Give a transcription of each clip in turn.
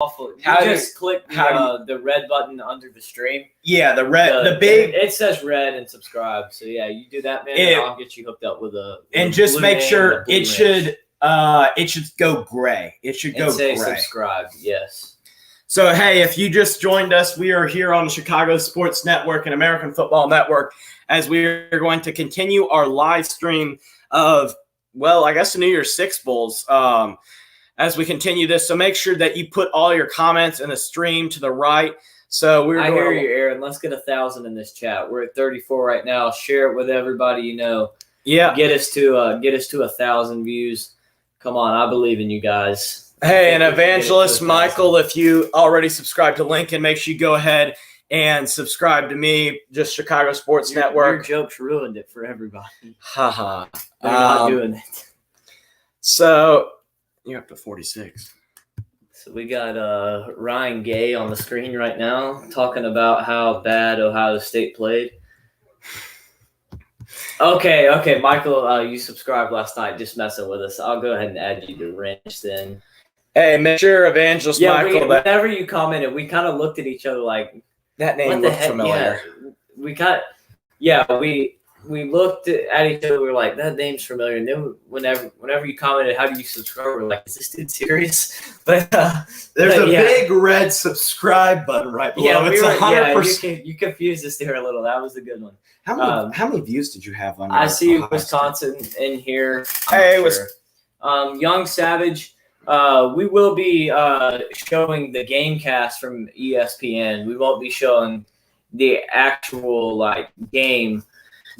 awful. Just click the red button under the stream. Yeah, the big. It says red and subscribe. So yeah, you do that, man, and I'll get you hooked up with a. And just make sure it should go gray. It should go gray. Subscribe. Yes. So hey, if you just joined us, we are here on the Chicago Sports Network and American Football Network as we are going to continue our live stream of, well, I guess the New Year's Six Bowls. As we continue this, so make sure that you put all your comments in the stream to the right. So I hear you, Aaron. Let's get 1,000 in this chat. We're at 34 right now. Share it with everybody you know. Yeah, get us to 1,000 views. Come on, I believe in you guys. Hey, and Evangelist Michael, if you already subscribed to Lincoln, make sure you go ahead and subscribe to me. Just Chicago Sports Network. Your jokes ruined it for everybody. Haha. They're not doing it. So. You're up to 46. So we got Ryan Gay on the screen right now talking about how bad Ohio State played. Okay, Michael, you subscribed last night, just messing with us. I'll go ahead and add you to Wrench then. Hey, make sure Evangelist Michael. Whenever you commented, we kind of looked at each other like that name looked familiar. Yeah, we looked at each other. We were like, "That name's familiar." And then whenever you commented, "How do you subscribe?" We're like, "Is this dude serious?" But there's a big red subscribe button right below. Yeah, it's 100%. Yeah, you confused us there a little. That was a good one. How many views did you have on? I see Wisconsin in here. Hey, Young Savage. We will be showing the game cast from ESPN. We won't be showing the actual game.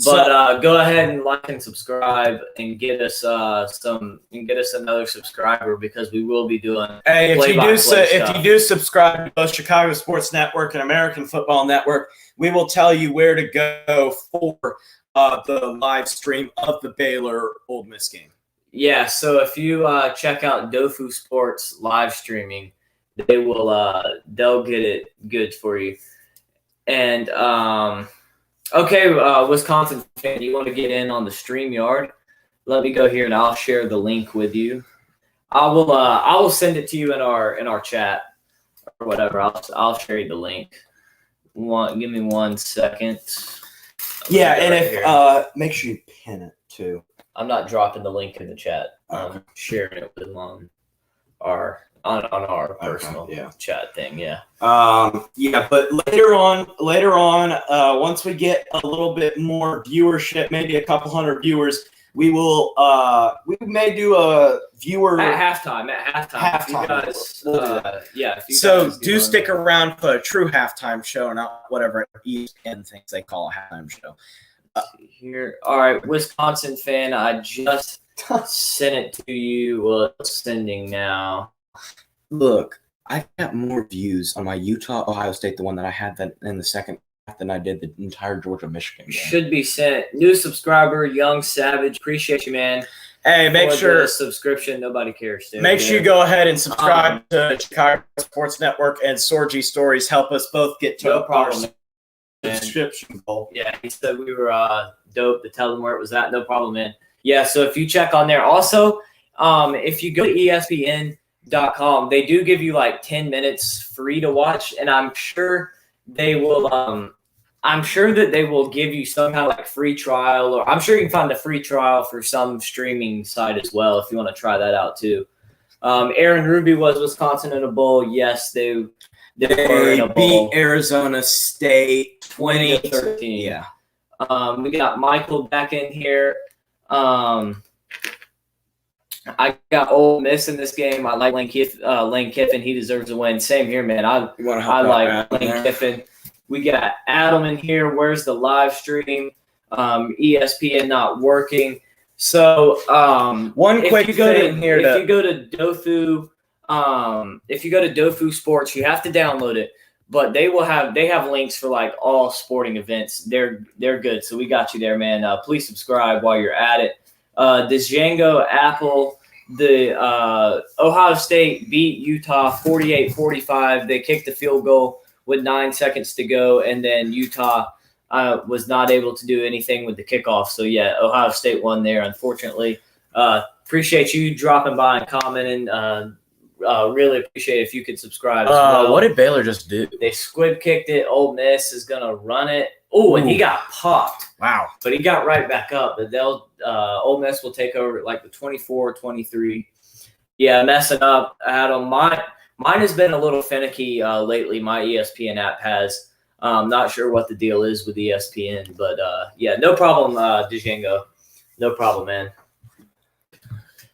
But go ahead and like and subscribe and get us another subscriber because we will be doing. Hey, if you do subscribe to both Chicago Sports Network and American Football Network, we will tell you where to go for the live stream of the Baylor Ole Miss game. Yeah, so if you check out Dofu Sports live streaming, they'll get it good for you. And okay, Wisconsin fan, you want to get in on the StreamYard? Let me go here and I'll share the link with you. I will send it to you in our chat or whatever. I'll share you the link. Give me 1 second. Yeah, and make sure you pin it too. I'm not dropping the link in the chat. I'm sharing it with on our personal chat thing. Yeah. But later on, once we get a little bit more viewership, maybe a couple hundred viewers, we may do a viewer at halftime. So do stick around for a true halftime show, not whatever ESPN thinks they call a halftime show. Here, all right, Wisconsin fan, I just sent it to you. Well, it's sending now. Look, I got more views on my Utah-Ohio State, the one that I had in the second half, than I did the entire Georgia-Michigan game. Should be sent. New subscriber, Young Savage. Appreciate you, man. Hey, make sure subscription. Nobody cares. Dude. Make sure you go ahead and subscribe to Chicago Sports Network and Sorgi Stories. Help us both get to our subscription goal. Yeah, he said we were dope to tell them where it was at. No problem, man. Yeah, so if you check on there. Also, if you go to ESPN.com, they do give you 10 minutes free to watch, and I'm sure they will I'm sure that they will give you some kind of free trial, or I'm sure you can find a free trial for some streaming site as well if you want to try that out too. Aaron Ruby was Wisconsin in a bowl. Yes, they beat Arizona State 2013. Yeah. We got Michael back in here. I got Ole Miss in this game. I like Lane Kiffin. He deserves a win. Same here, man. I like Lane Kiffin. We got Adam in here. Where's the live stream? ESPN not working. So if you go to Dofu Sports, you have to download it. But they have links for all sporting events. They're good. So we got you there, man. Please subscribe while you're at it. This Django Apple, the Ohio State beat Utah 48-45. They kicked the field goal with 9 seconds to go, and then Utah was not able to do anything with the kickoff. So, yeah, Ohio State won there, unfortunately. Appreciate you dropping by and commenting. really appreciate if you could subscribe as well. What did Baylor just do? They squib kicked it. Ole Miss is going to run it. Oh, and he got popped. Wow. But he got right back up. But Ole Miss will take over at like the 24-23. Yeah, messing up, Adam. Mine has been a little finicky lately. My ESPN app has. Not sure what the deal is with ESPN, but yeah, no problem, Django. No problem, man.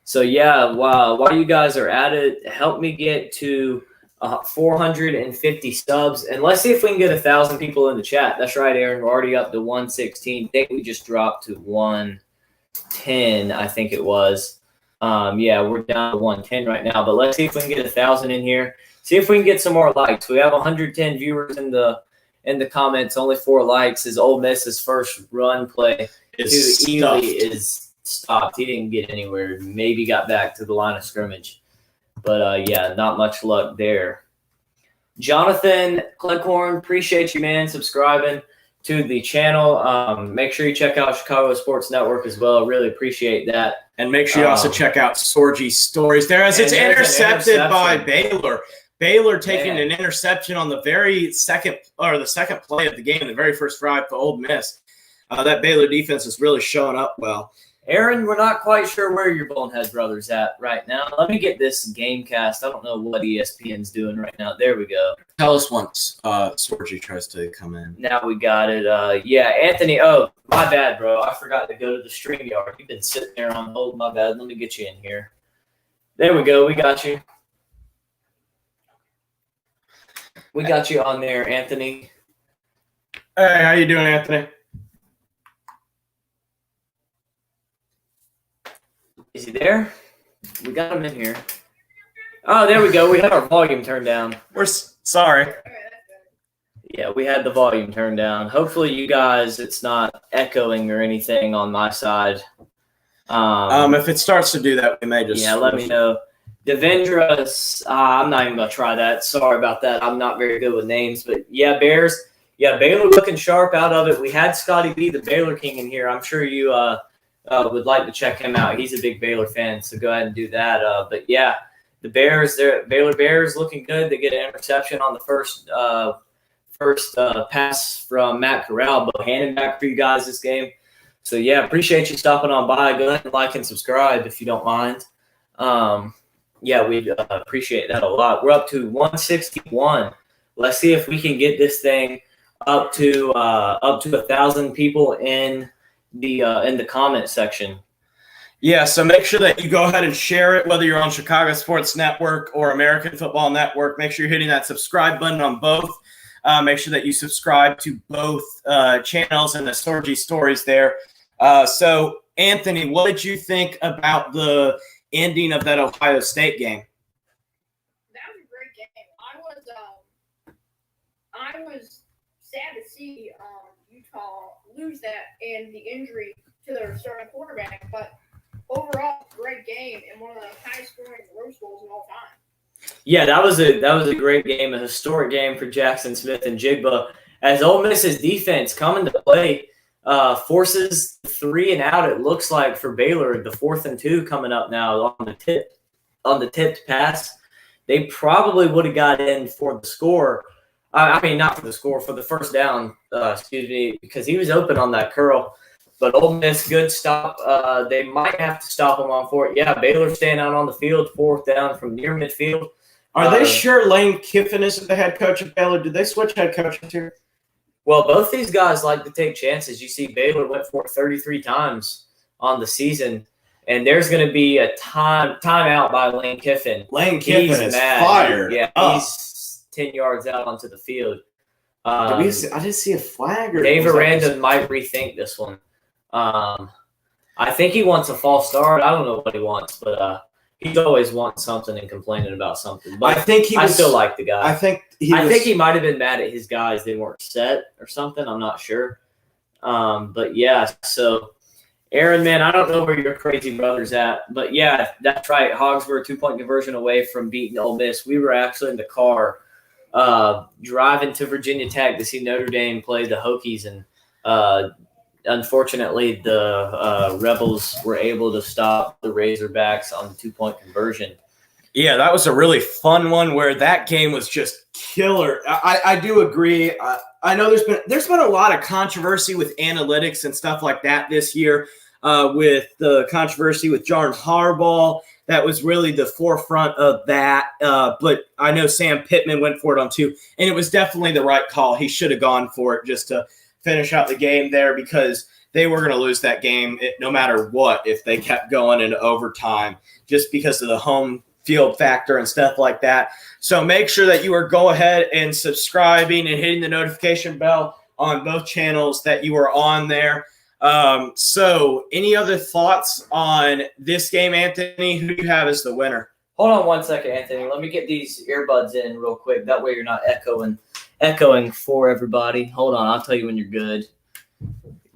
So yeah, while you guys are at it, help me get to 450 subs, and let's see if we can get 1,000 people in the chat. That's right, Aaron. We're already up to 116. I think we just dropped to 110. I think it was. Yeah, we're down to 110 right now, but let's see if we can get 1,000 in here. See if we can get some more likes. We have 110 viewers in the comments. Only 4 likes. Is Ole Miss's first run play to Ely is stopped. He didn't get anywhere. Maybe got back to the line of scrimmage. But, yeah, not much luck there. Jonathan Cleghorn, appreciate you, man, subscribing to the channel. Make sure you check out Chicago Sports Network as well. Really appreciate that. And make sure you also check out Sorgy's stories there as it's intercepted by Baylor. Baylor taking an interception on the second play of the game, the very first drive for Ole Miss. That Baylor defense is really showing up well. Aaron, we're not quite sure where your Bonehead Brothers at right now. Let me get this game cast. I don't know what ESPN's doing right now. There we go. Tell us once Sorgy tries to come in. Now we got it. Yeah, Anthony. Oh, my bad, bro. I forgot to go to the StreamYard. You've been sitting there on hold. My bad. Let me get you in here. There we go. We got you. We got you on there, Anthony. Hey, how you doing, Anthony? Is he there? We got him in here. Oh, there we go. We had our volume turned down. We're sorry. Yeah, we had the volume turned down. Hopefully you guys, it's not echoing or anything on my side. If it starts to do that, we may just... Yeah, let me know. Devendra's, I'm not even going to try that. Sorry about that. I'm not very good with names. But, yeah, Bears. Yeah, Baylor looking sharp out of it. We had Scotty B, the Baylor King, in here. I'm sure you would like to check him out. He's a big Baylor fan, so go ahead and do that. But, yeah, the Bears, Baylor Bears looking good. They get an interception on the first pass from Matt Corral. But handing back for you guys this game. So, yeah, appreciate you stopping on by. Go ahead and like and subscribe if you don't mind. Yeah, we appreciate that a lot. We're up to 161. Let's see if we can get this thing up to 1,000 people in the comment section. Yeah, so make sure that you go ahead and share it, whether you're on Chicago Sports Network or American Football Network. Make sure you're hitting that subscribe button on both. Make sure that you subscribe to both channels and the Sorgy stories there. So, Anthony, what did you think about the ending of that Ohio State game? That was a great game. I was sad to see Utah lose that and the injury to their starting quarterback, but overall, great game and one of the highest scoring Rose Bowls of all time. Yeah, that was a great game, a historic game for Jackson Smith and Jigba. As Ole Miss's defense coming to play, forces 3 and out. It looks like for Baylor, the 4th and 2 coming up now on the tipped pass. They probably would have got in for the score. I mean, not for the score, for the first down. Excuse me, because he was open on that curl. But Ole Miss, good stop. They might have to stop him on 4th. Yeah, Baylor staying out on the field, 4th down from near midfield. Are they sure Lane Kiffin isn't the head coach of Baylor? Did they switch head coaches here? Well, both these guys like to take chances. You see Baylor went for it 33 times on the season, and there's going to be a timeout by Lane Kiffin. Lane Kiffin is fired. Yeah, he's 10 yards out onto the field. I didn't see a flag. Dave Aranda might rethink this one. I think he wants a false start. I don't know what he wants, but he's always wanting something and complaining about something. But I still like the guy. I think he might have been mad at his guys. They weren't set or something. I'm not sure. But yeah, so Aaron, man, I don't know where your crazy brother's at, but yeah, that's right. Hogs were a 2-point conversion away from beating Ole Miss. We were actually in the car driving to Virginia Tech to see Notre Dame play the Hokies, and unfortunately, the Rebels were able to stop the Razorbacks on the 2-point conversion. Yeah, that was a really fun one where that game was just killer. I do agree. I know there's been a lot of controversy with analytics and stuff like that this year, with the controversy with John Harbaugh. That was really the forefront of that. But I know Sam Pittman went for it on 2, and it was definitely the right call. He should have gone for it just to finish out the game there, because they were going to lose that game no matter what if they kept going into overtime, just because of the home field factor and stuff like that. So make sure that you are go ahead and subscribing and hitting the notification bell on both channels that you are on there. So any other thoughts on this game, Anthony? Who do you have as the winner? Hold on one second, Anthony. Let me get these earbuds in real quick. That way you're not echoing for everybody. Hold on. I'll tell you when you're good.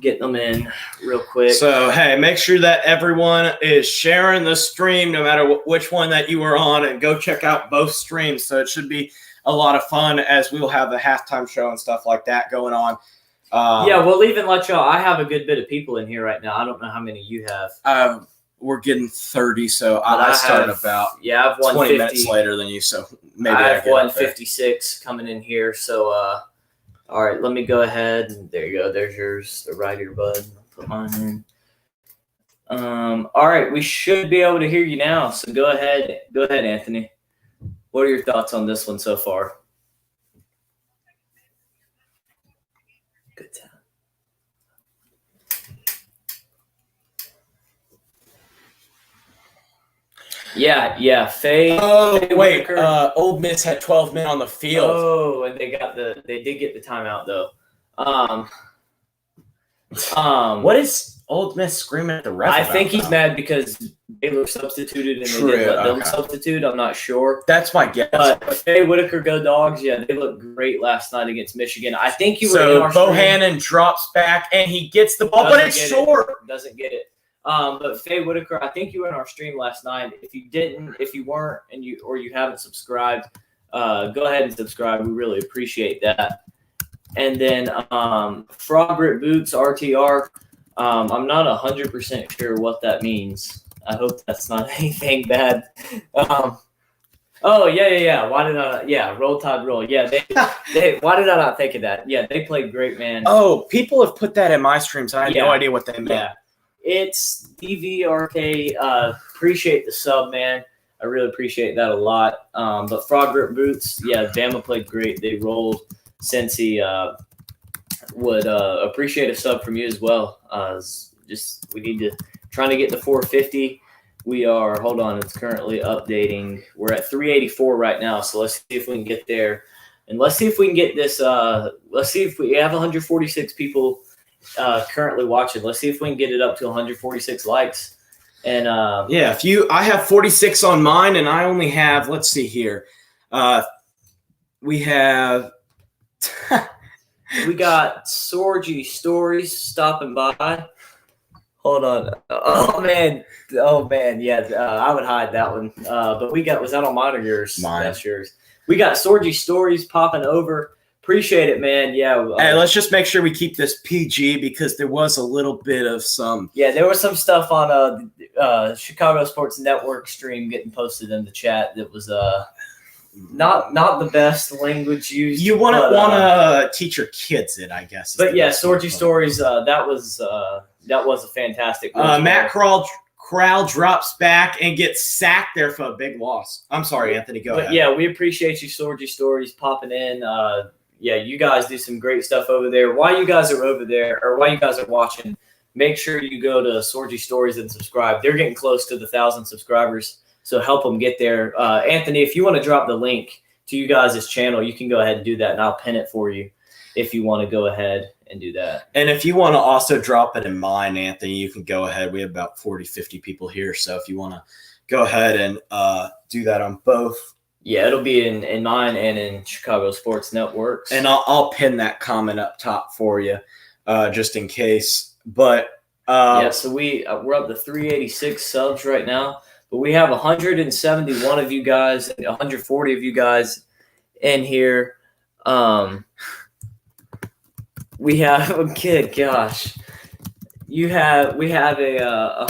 Getting them in real quick. So, hey, make sure that everyone is sharing the stream no matter which one that you are on, and go check out both streams. So it should be a lot of fun, as we will have the halftime show and stuff like that going on. Yeah, we'll even let y'all. I have a good bit of people in here right now. I don't know how many you have. We're getting 30, so I started about I have 20 minutes later than you, so maybe I have 156 coming in here. So, all right, let me go ahead. And there you go. There's yours, the right earbud. I'll put mine in. All right, we should be able to hear you now. So go ahead. Go ahead, Anthony. What are your thoughts on this one so far? Good time. Yeah. Faye. Oh, Faye wait. Whitaker. Ole Miss had 12 men on the field. Oh, and they did get the timeout though. What is Ole Miss screaming at the ref I about, think he's though? mad because Baylor substituted and True, they didn't let them okay. substitute. I'm not sure. That's my guess. But Faye Whitaker, go Dogs. Yeah, they looked great last night against Michigan. I think you were in our stream. Bohannon drops back, and he gets the ball, but it's short. Doesn't get it. But Faye Whitaker, I think you were in our stream last night. If you weren't, and you haven't subscribed, go ahead and subscribe. We really appreciate that. And then Frog Rip Boots RTR. I'm not 100% sure what that means. I hope that's not anything bad. Oh yeah. Why did I? Yeah, Roll Tide Roll. Yeah, they. Why did I not think of that? Yeah, they played great, man. Oh, people have put that in my streams. I had no idea what they meant. Yeah, it's DVRK. Appreciate the sub, man. I really appreciate that a lot. But Frog Rip Boots, yeah, Bama played great. They rolled. Cincy would appreciate a sub from you as well. We need to trying to get to 450. We are, hold on, it's currently updating. We're at 384 right now, so let's see if we can get there. And let's see if we can get this. Let's see if we have 146 people currently watching. Let's see if we can get it up to 146 likes. And yeah, I have 46 on mine, and I only have, let's see here. We have we got Sorgy Stories stopping by. Hold on. Oh man. Yeah. I would hide that one. But was that on mine or yours? Mine. That's yours. We got Sorgy Stories popping over. Appreciate it, man. Yeah. Hey, let's just make sure we keep this PG, because there was a little bit of some. Yeah, there was some stuff on Chicago Sports Network stream getting posted in the chat that was not the best language used. You wouldn't want to teach your kids it, I guess. But yeah, Sorgy Stories. That was a fantastic. Matt Corral drops back and gets sacked there for a big loss. I'm sorry, Anthony. Go ahead. Yeah, we appreciate you, Sorgy Stories, popping in. Yeah, you guys do some great stuff over there. While you guys are over there, or while you guys are watching, make sure you go to Sorgy Stories and subscribe. They're getting close to the 1,000 subscribers, so help them get there. Anthony, if you want to drop the link to you guys' channel, you can go ahead and do that, and I'll pin it for you if you want to go ahead and do that. And if you want to also drop it in mine, Anthony, you can go ahead. We have about 40, 50 people here, so if you want to go ahead and do that on both. Yeah, it'll be in mine and in Chicago Sports Networks. And I'll pin that comment up top for you, just in case. But yeah, so we're up to 386 subs right now, but we have 171 of you guys, 140 of you guys in here. We have we have a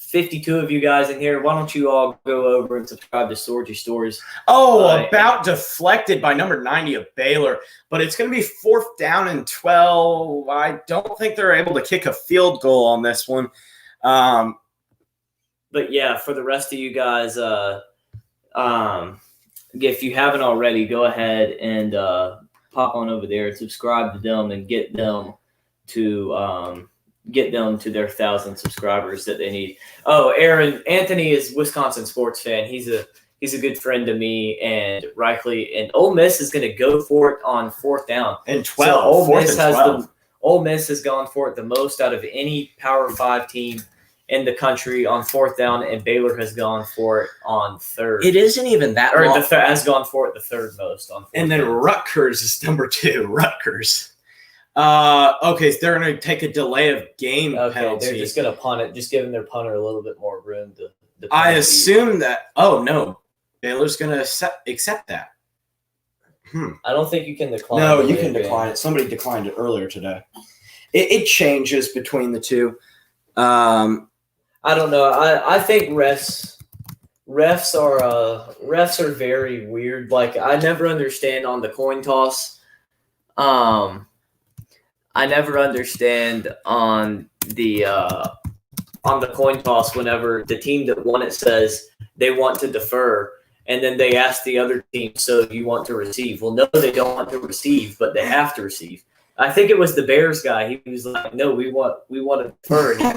52 of you guys in here. Why don't you all go over and subscribe to Storgy Stories? About deflected by number 90 of Baylor, but it's going to be 4th down and 12. I don't think they're able to kick a field goal on this one. But yeah, for the rest of you guys, if you haven't already, go ahead and pop on over there and subscribe to them and get them to their 1,000 subscribers that they need. Oh, Anthony is Wisconsin sports fan. He's a good friend to me, and rightly. And Ole Miss is going to go for it on 4th down and 12. So Ole Miss has gone for it the most out of any Power 5 team in the country on 4th down, and Baylor has gone for it on 3rd. It isn't even that or long. has gone for it the 3rd most on 4th and then down. Rutgers is number 2. Rutgers. Okay, so they're going to take a delay of game penalty. They're just going to punt it, just giving their punter a little bit more room to I assume that. Oh no, Baylor's going to accept that. I don't think you can decline. No, you can decline it. Somebody declined it earlier today. It changes between the two. I don't know. I think refs are very weird. Like, I never understand on the coin toss. I never understand on the coin toss whenever the team that won it says they want to defer, and then they ask the other team, so you want to receive? Well, no, they don't want to receive, but they have to receive. I think it was the Bears guy. He was like, no, we want to defer. And he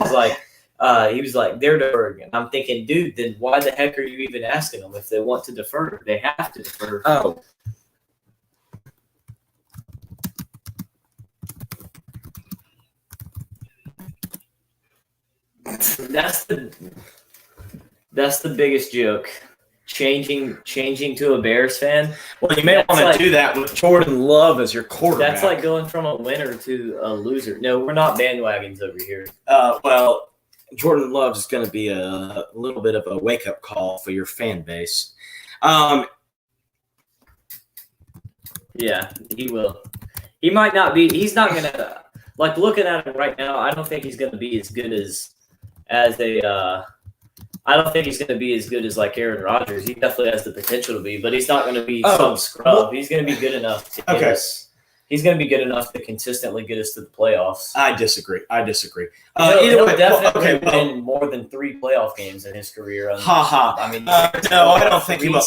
was like, they're deferring. And I'm thinking, dude, then why the heck are you even asking them if they want to defer? They have to defer. Oh. That's the biggest joke. Changing to a Bears fan. Well, you may want to do that with Jordan Love as your quarterback. That's like going from a winner to a loser. No, we're not bandwagons over here. Well, Jordan Love is going to be a little bit of a wake-up call for your fan base. Yeah, he will. He might not be. He's not going to – like, looking at him right now, I don't think he's going to be as good as I don't think he's going to be as good as like Aaron Rodgers. He definitely has the potential to be, but he's not going to be some scrub. He's going to be good enough to get us. He's going to be good enough to consistently get us to the playoffs. I disagree. He'll definitely win more than 3 playoff games in his career. I mean, no, I don't think he will.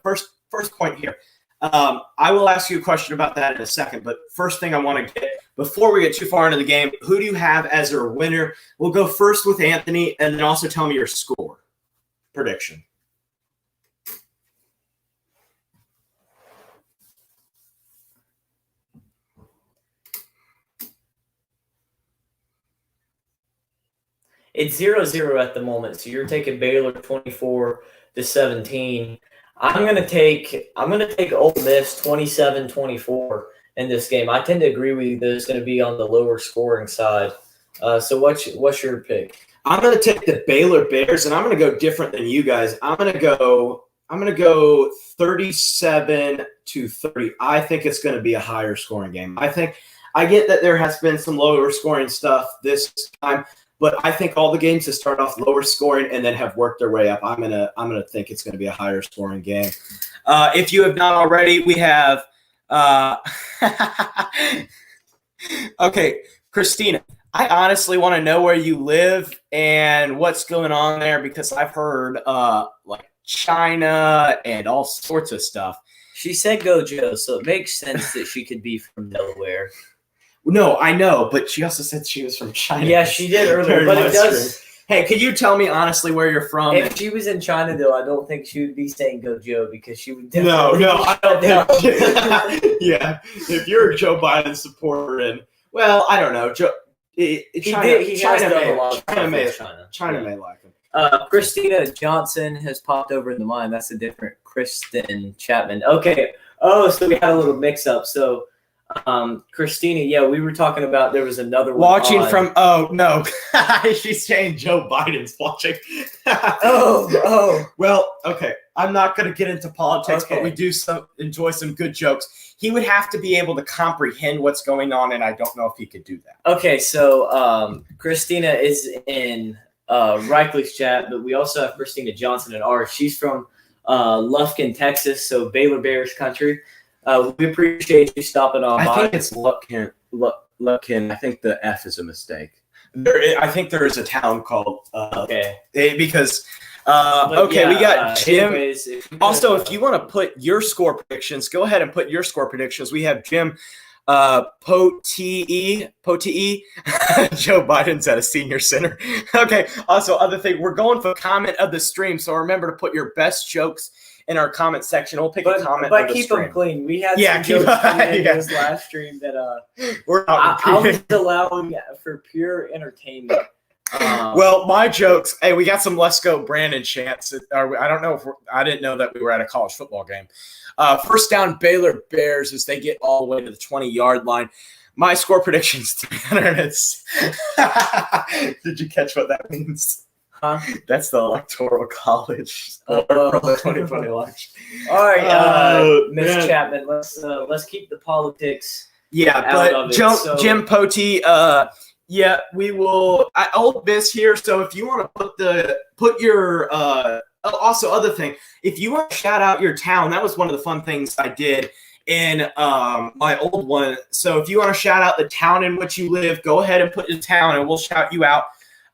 First point here. I will ask you a question about that in a second, but first thing I want to get, before we get too far into the game, who do you have as your winner? We'll go first with Anthony, and then also tell me your score prediction. It's 0-0 at the moment, so you're taking Baylor 24-17. I'm gonna take Ole Miss 27-24 in this game. I tend to agree with you that it's going to be on the lower scoring side. So what's your pick? I'm going to take the Baylor Bears, and I'm going to go different than you guys. I'm going to go 37-30. I think it's going to be a higher scoring game. I get that there has been some lower scoring stuff this time, but I think all the games that start off lower scoring and then have worked their way up, I'm gonna think it's going to be a higher scoring game. If you have not already, we have okay, Christina. I honestly want to know where you live and what's going on there, because I've heard like China and all sorts of stuff. She said go Joe, so it makes sense that she could be from Delaware. No, I know, but she also said she was from China. Yeah, she did earlier, but it does. Hey, could you tell me honestly where you're from? If she was in China, though, I don't think she would be saying go Joe, because she would definitely. No, I don't think. Yeah, if you're a Joe Biden supporter, and well, I don't know, Joe. China may like him. Christina Johnson has popped over in the mind. That's a different Kristen Chapman. Okay. Oh, so we had a little mix-up. So, Christina, yeah, we were talking about there was another one watching from. Oh no, she's saying Joe Biden's watching. Well, okay. I'm not going to get into politics, but we do enjoy some good jokes. He would have to be able to comprehend what's going on, and I don't know if he could do that. Okay, so Christina is in Reichley's chat, but we also have Christina Johnson in ours. She's from Lufkin, Texas, so Baylor Bears country. We appreciate you stopping on. I think it's Lufkin. I think the F is a mistake. I think there is a town called because we got Jim. Anyways, If you want to put your score predictions, go ahead and put your score predictions. We have Jim Pote. Joe Biden's at a senior center. Okay. Also, other thing, we're going for comment of the stream, so remember to put your best jokes in our comment section. We'll pick a comment. But of the keep stream. them clean. We had some jokes in this live stream that we're not I was allowing for pure entertainment. Well, my jokes. Hey, we got some Let's Go Brandon chants. I don't know if I didn't know that we were at a college football game. First down, Baylor Bears as they get all the way to the 20-yard line. My score predictions: 300. Did you catch what that means? Huh? That's the Electoral College for the 2020 election. All right, Miss Chapman. Let's keep the politics. Yeah, but Jim Pote. Yeah, we will. Old Miss here. So if you want to put your also other thing, if you want to shout out your town, that was one of the fun things I did in my old one. So if you want to shout out the town in which you live, go ahead and put your town, and we'll shout you out.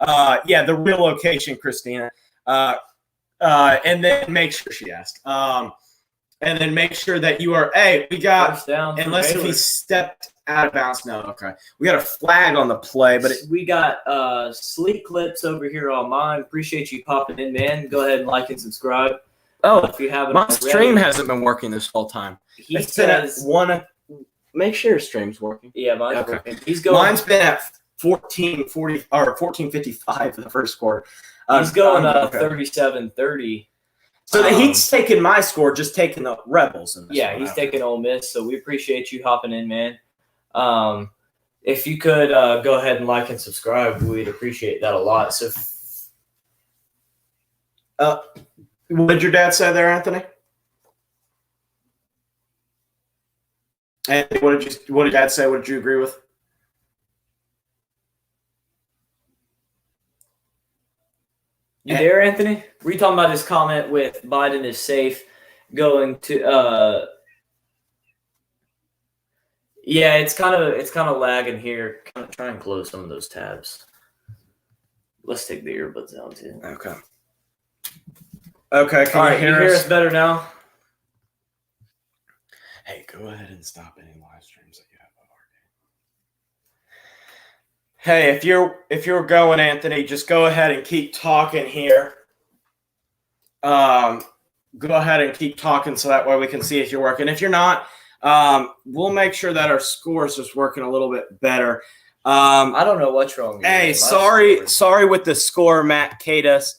The real location, Christina. And then make sure she asked. And then make sure that you are. Hey, we got First down unless if he stepped out of bounds. No, okay. We got a flag on the play, but we got Sleek Clips over here on mine. Appreciate you popping in, man. Go ahead and like and subscribe. If you haven't, my stream hasn't been working this whole time. He says one. Make sure your stream's working. Yeah, mine's working. He's going. Mine's been at 14:40 or 14:55 for the first quarter. He's going 37-30. So he's taking my score, just taking the Rebels. He's taking Ole Miss. So we appreciate you hopping in, man. If you could go ahead and like and subscribe, we'd appreciate that a lot. So, what did your dad say there, Anthony? And what did Dad say? What did you agree with? You there, Anthony? Were you talking about his comment with Biden is safe going to Yeah, it's kind of lagging here. Kind of try and close some of those tabs. Let's take the earbuds out too. Okay. Okay, can you hear us better now? Hey, go ahead and stop any live streams that you have of our game. Hey, if you're going, Anthony, just go ahead and keep talking here. Go ahead and keep talking so that way we can see if you're working. If you're not, we'll make sure that our scores is working a little bit better. I don't know what's wrong. Hey, sorry with the score, Matt Cadus.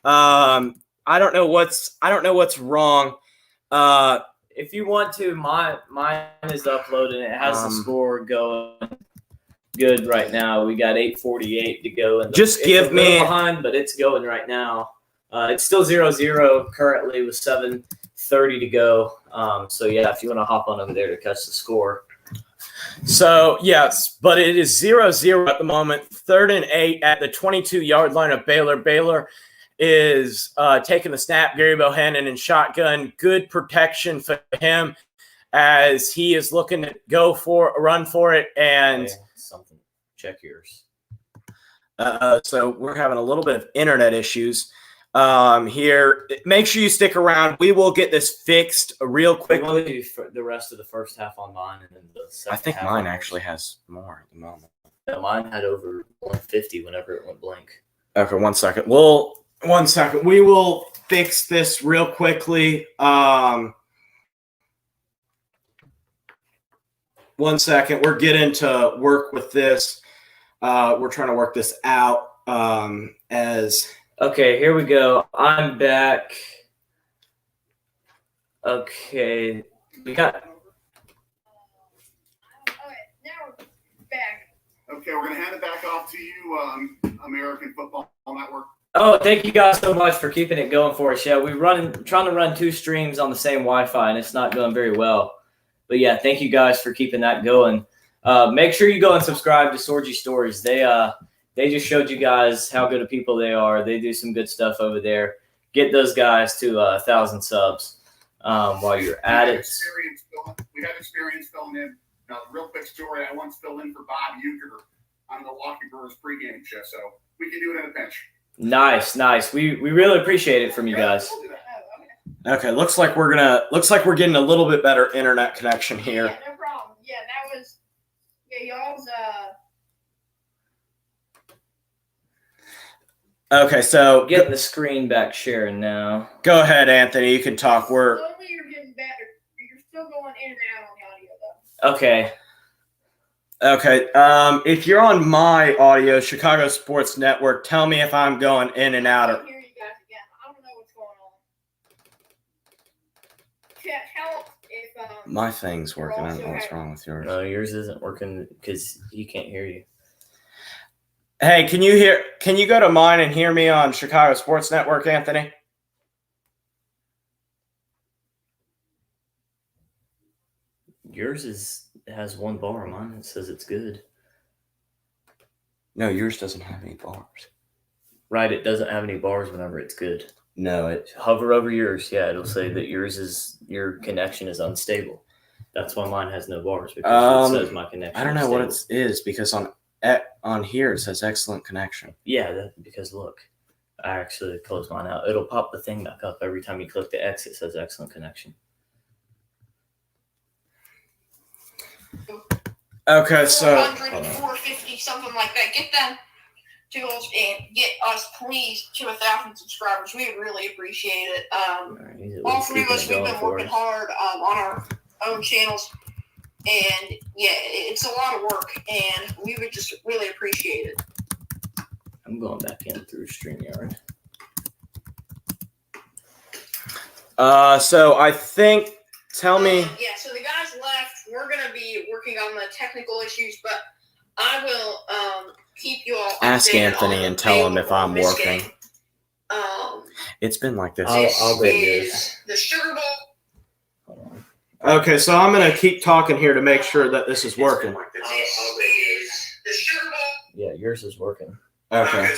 I don't know what's wrong. If you want to, mine is uploaded and it has the score going good right now. We got 8:48 to go, and just give me behind, but it's going right now. It's still 0-0 currently with 7:30 to go. So yeah, if you want to hop on over there to catch the score. So yes, but it is 0-0 at the moment. 3rd and 8 at the 22-yard line of Baylor. Baylor is taking the snap. Gary Bohannon in shotgun. Good protection for him as he is looking to run for it. And something. Check yours. So we're having a little bit of internet issues here. Make sure you stick around. We will get this fixed real quick. We'll do the rest of the first half on mine, and then the second. I think mine actually has more at the moment. No, mine had over 150 whenever it went blank. Okay, 1 second. 1 second. We will fix this real quickly. 1 second. We're getting to work with this. We're trying to work this out Okay, here we go. I'm back. Okay. We got. Okay, now we're back. Okay, we're going to hand it back off to you, American Football Network. Oh, thank you guys so much for keeping it going for us. Yeah, we're trying to run 2 streams on the same Wi-Fi, and it's not going very well. But yeah, thank you guys for keeping that going. Make sure you go and subscribe to Sorgy Stories. They They just showed you guys how good of people they are. They do some good stuff over there. Get those guys to 1,000 subs while you're at it. We have experience filling in. Now, real quick story. I once filled in for Bob Uecker on the Milwaukee Brewers pregame show, so we can do it in a pinch. Nice. We really appreciate it from you guys. Okay, looks like we're getting a little bit better internet connection here. Yeah, no problem. Yeah, that was y'all's Okay, so getting the screen back sharing now. Go ahead, Anthony. You can talk. slowly you're getting better. You're still going in and out on the audio though. Okay. Okay. If you're on my audio, Chicago Sports Network, tell me if I'm going in and out. I can hear you guys again. I don't know what's going on. Chat, tell if My thing's working. I don't know what's wrong with yours. No, yours isn't working because he can't hear you. Hey, can you go to mine and hear me on Chicago Sports Network, Anthony? Yours has one bar. Mine it says it's good. No, yours doesn't have any bars. Right, it doesn't have any bars whenever it's good. No, it Hover over yours. Yeah, it'll say that your connection is unstable. That's why mine has no bars because it says my connection. I don't know what it is because on here it says excellent connection. Yeah, because look, I actually closed mine out. It'll pop the thing back up every time you click the X. It says excellent connection. Okay, so 400, 450, something like that. Get them to us and get us, please, to 1,000 subscribers. We would really appreciate it. All three of us, we've been working hard on our own channels. And, yeah, it's a lot of work, and we would just really appreciate it. I'm going back in through StreamYard. So I think, tell me. Yeah, so the guys left. We're going to be working on the technical issues, but I will keep you all Ask Anthony and tell him if I'm this working. game. It's been like this. I'll This get is yours. the Sugar Bowl. Hold on. Okay, so I'm going to keep talking here to make sure that this is working. This is the Sugar Bowl. Yeah, yours is working. Okay.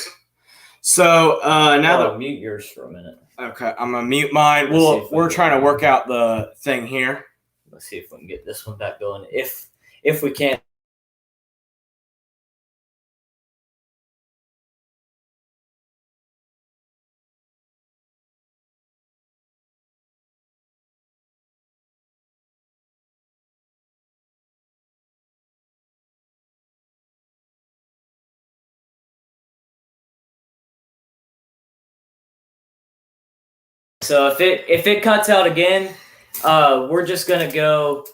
So now that Mute yours for a minute. okay, I'm gonna mute mine. Let's see if we We're can- trying to work out the thing here. Let's see if we can get this one back going. If we can. So if it cuts out again, we're just gonna go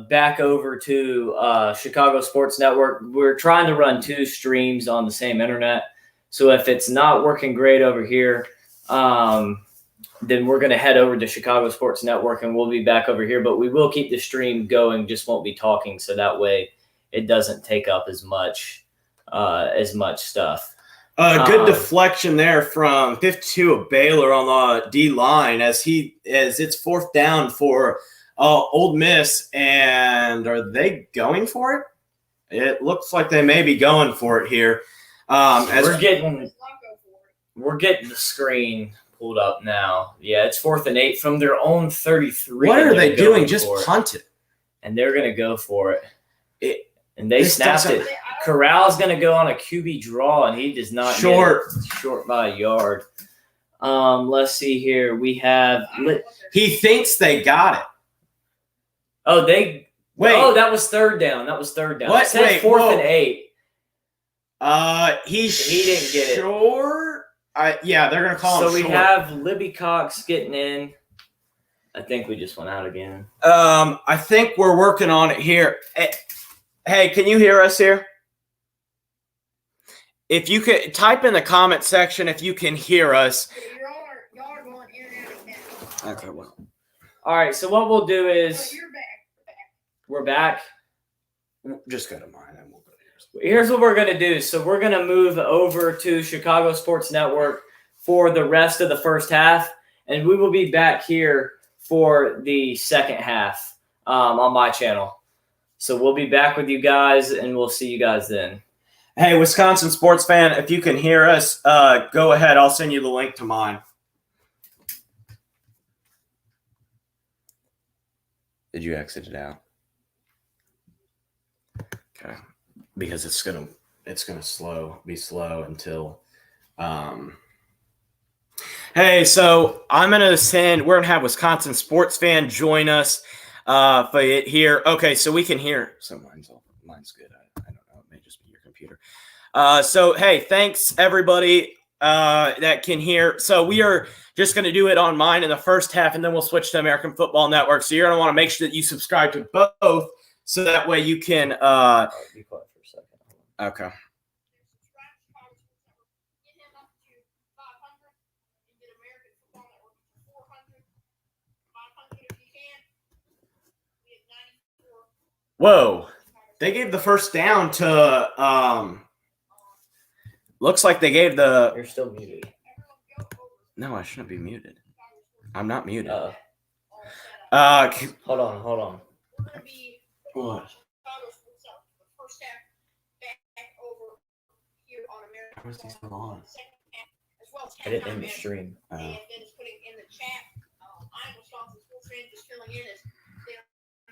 back over to Chicago Sports Network. We're trying to run 2 streams on the same internet. So if it's not working great over here, then we're gonna head over to Chicago Sports Network and we'll be back over here. But we will keep the stream going, just won't be talking, so that way it doesn't take up as much stuff. Good deflection there from 52 of Baylor on the D line as it's 4th down for Ole Miss, and are they going for it? It looks like they may be going for it here. As We're getting the screen pulled up now. Yeah, it's 4th and 8 from their own 33. what and are they're they doing? going Just for it. punt it. And they're gonna go for it. And they This snapped doesn't- it. Corral's gonna go on a QB draw, and he does not Short. get it. Short by a yard. Let's see here. We have. He thinks they got it. Oh, they. Wait. Oh, that was 3rd down. What? It said Wait, 4th whoa. and 8. He didn't get it. Short. Yeah, they're gonna call him So we short. have Libby Cox getting in. I think we just went out again. I think we're working on it here. Hey, can you hear us here? If you could type in the comment section if you can hear us. Y'all are going in and out again. Okay, well. All right. So what we'll do So is you're back. we're back. Just go to mine and we'll go to yours. Here's what we're going to do. So we're going to move over to Chicago Sports Network for the rest of the first half, and we will be back here for the second half on my channel. So we'll be back with you guys, and we'll see you guys then. Hey, Wisconsin sports fan, if you can hear us, go ahead. I'll send you the link to mine. Did you exit it out? Okay, because it's gonna be slow until. Hey, so we're gonna have Wisconsin sports fan join us for it here. Okay, so we can hear. So mine's good. I don't know. It may just be your computer. So hey, thanks everybody that can hear. So we are just going to do it on mine in the first half, and then we'll switch to American Football Network. So you're going to want to make sure that you subscribe to both, so that way you can. Be quiet for a second. Okay. Whoa! They gave the first down to. Looks like they gave the. You're still muted. No, I shouldn't be muted. I'm not muted. Hold on. What? How is he still on? I didn't end the stream. And then it's putting in the chat. I'm Wisconsin sports fan, just filling in as they're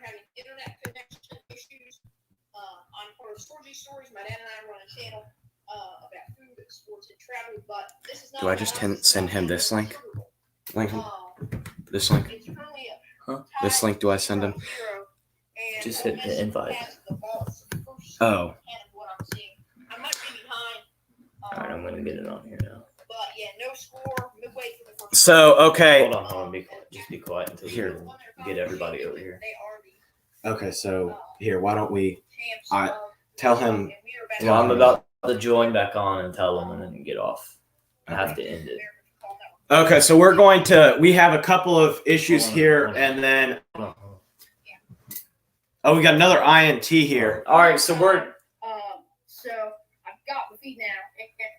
having internet connection issues. I'm part of Sorgy Stories. My dad and I run a channel about food, sports, and travel. But this is not. Do I just send him this link? This link? Huh? This link? Do I send him? Just hit the invite. Oh. All right, I'm gonna get it on here now. But yeah, no score midway through the first. So okay. Hold on. Just be quiet until Here. we get everybody over here. Okay. So here, why don't we? Tell him. Well, I'm about to join back on and tell them, and then get off. I have to end it. Okay, so we have a couple of issues here, and then. Oh, we got another INT here. All right, so So I've got the feed now.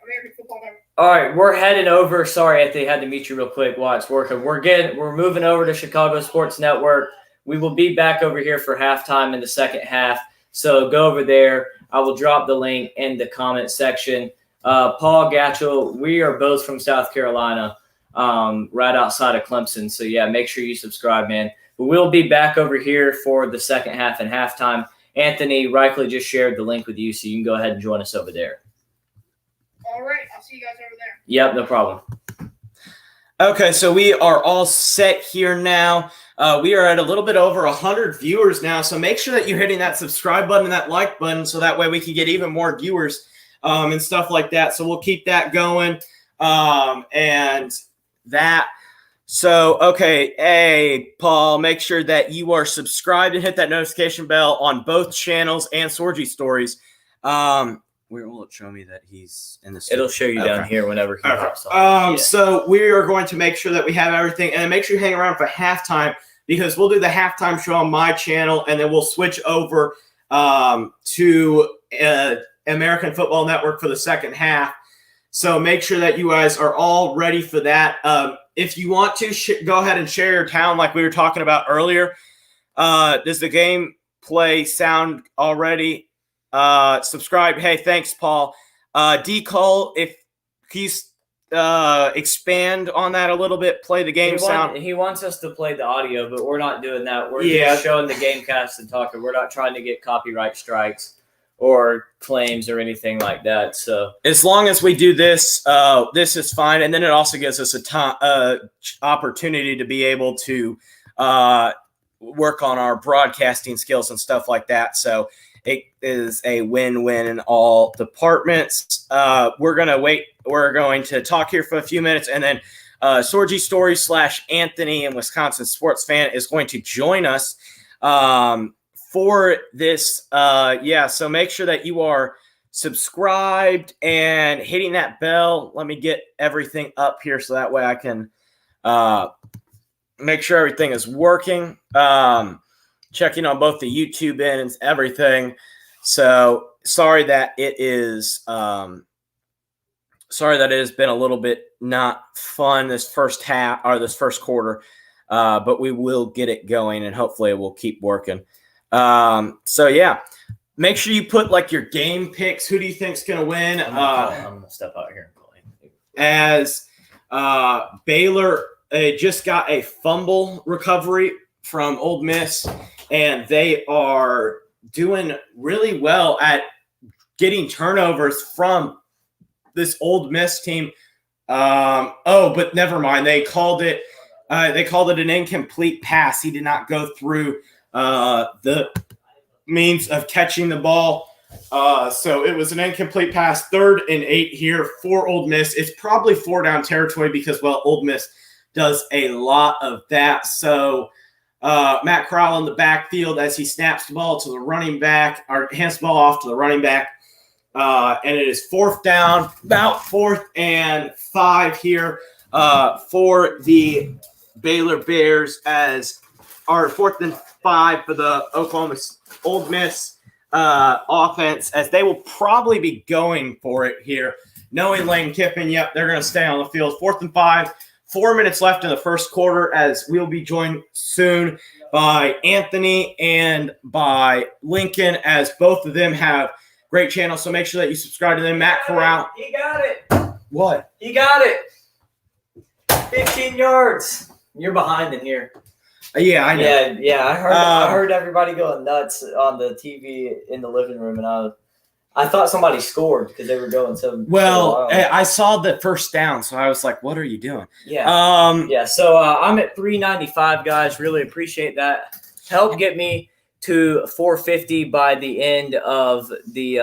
American Football Network. All right, we're heading over. Sorry, I had to meet you real quick while it's working. We're moving over to Chicago Sports Network. We will be back over here for halftime in the second half. So go over there. I will drop the link in the comment section. Paul Gatchell, we are both from South Carolina, right outside of Clemson. So yeah, make sure you subscribe, man. But we'll be back over here for the second half and halftime. Anthony Reichley just shared the link with you, so you can go ahead and join us over there. All right, I'll see you guys over there. Yep, no problem. Okay, so we are all set here now. We are at a little bit over 100 viewers now, so make sure that you're hitting that subscribe button and that like button, so that way we can get even more viewers and stuff like that. So we'll keep that going and that. So, okay, hey, Paul, make sure that you are subscribed and hit that notification bell on both channels and Sorgy Stories. Where will it show me that he's in the studio? It'll show you down here whenever he hops on. Yeah. So we are going to make sure that we have everything, and then make sure you hang around for halftime, because we'll do the halftime show on my channel, and then we'll switch over to American Football Network for the second half. So make sure that you guys are all ready for that. If you want to, go ahead and share your town like we were talking about earlier. Does the gameplay sound already? Subscribe. Hey, thanks, Paul. D-Cole, if he's expand on that a little bit, play the game sound. He wants us to play the audio, but we're not doing that. We're just showing the Gamecast and talking. We're not trying to get copyright strikes or claims or anything like that. So as long as we do this, this is fine. And then it also gives us a opportunity to be able to work on our broadcasting skills and stuff like that. So it is a win-win in all departments. We're going to talk here for a few minutes, and then Sorgy Story / Anthony and Wisconsin Sports Fan is going to join us for this. So make sure that you are subscribed and hitting that bell. Let me get everything up here so that way I can make sure everything is working. Checking on both the YouTube end and everything. So sorry that it has been a little bit not fun this first half or this first quarter, but we will get it going and hopefully it will keep working. So yeah, make sure you put like your game picks. Who do you think's going to win? I'm gonna step out here and call him. As Baylor just got a fumble recovery from Ole Miss, and they are doing really well at getting turnovers from this Ole Miss team. But never mind. They called it an incomplete pass. He did not go through the means of catching the ball. So it was an incomplete pass. 3rd and 8 here for Ole Miss. It's probably 4-down territory because, well, Ole Miss does a lot of that. So Matt Corral in the backfield as he snaps the ball to the running back, or hands the ball off to the running back. And it is 4th down, about 4th and 5 here for the Baylor Bears, as our 4th and 5 for the Ole Miss offense, as they will probably be going for it here. Knowing Lane Kiffin, yep, they're going to stay on the field. 4th and 5, 4 minutes left in the first quarter, as we'll be joined soon by Anthony and by Lincoln, as both of them have great channels. So make sure that you subscribe to them. Matt Corral. He got it. What? He got it. 15 yards. You're behind in here. Yeah, I know. Yeah. I heard everybody going nuts on the TV in the living room, and I thought somebody scored because they were going so Well, wild. I saw the first down, so I was like, "What are you doing?" Yeah. So I'm at 395, guys. Really appreciate that. Help get me to 450 by the end of the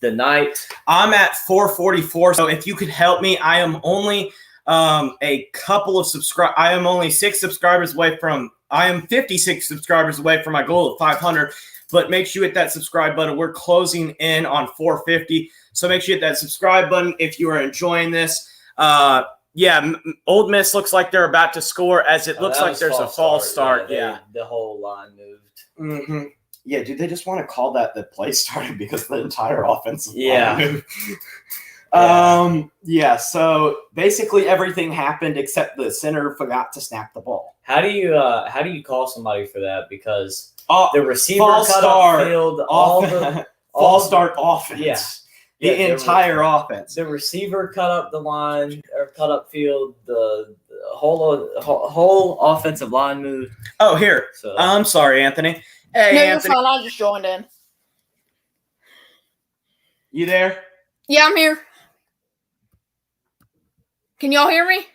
night. I'm at 444. So if you could help me, I am only a couple of subscribers. I am only 6 subscribers away from. I am 56 subscribers away from my goal of 500. But make sure you hit that subscribe button. We're closing in on 450. So make sure you hit that subscribe button if you are enjoying this. Ole Miss looks like they're about to score, as it looks like there's a false start. Yeah, the whole line moved. Mm-hmm. Yeah, dude, they just want to call that the play started because the entire offensive line moved. So basically everything happened except the center forgot to snap the ball. How do you call somebody for that? Because the receiver false cut start, up field, false start offense. Yeah. The entire offense. The receiver cut up the line or cut up field. The whole offensive line moved. Oh, here. So, I'm sorry, Anthony. Hey, No, Anthony. you're fine. I just joined in. You there? Yeah, I'm here. Can y'all hear me?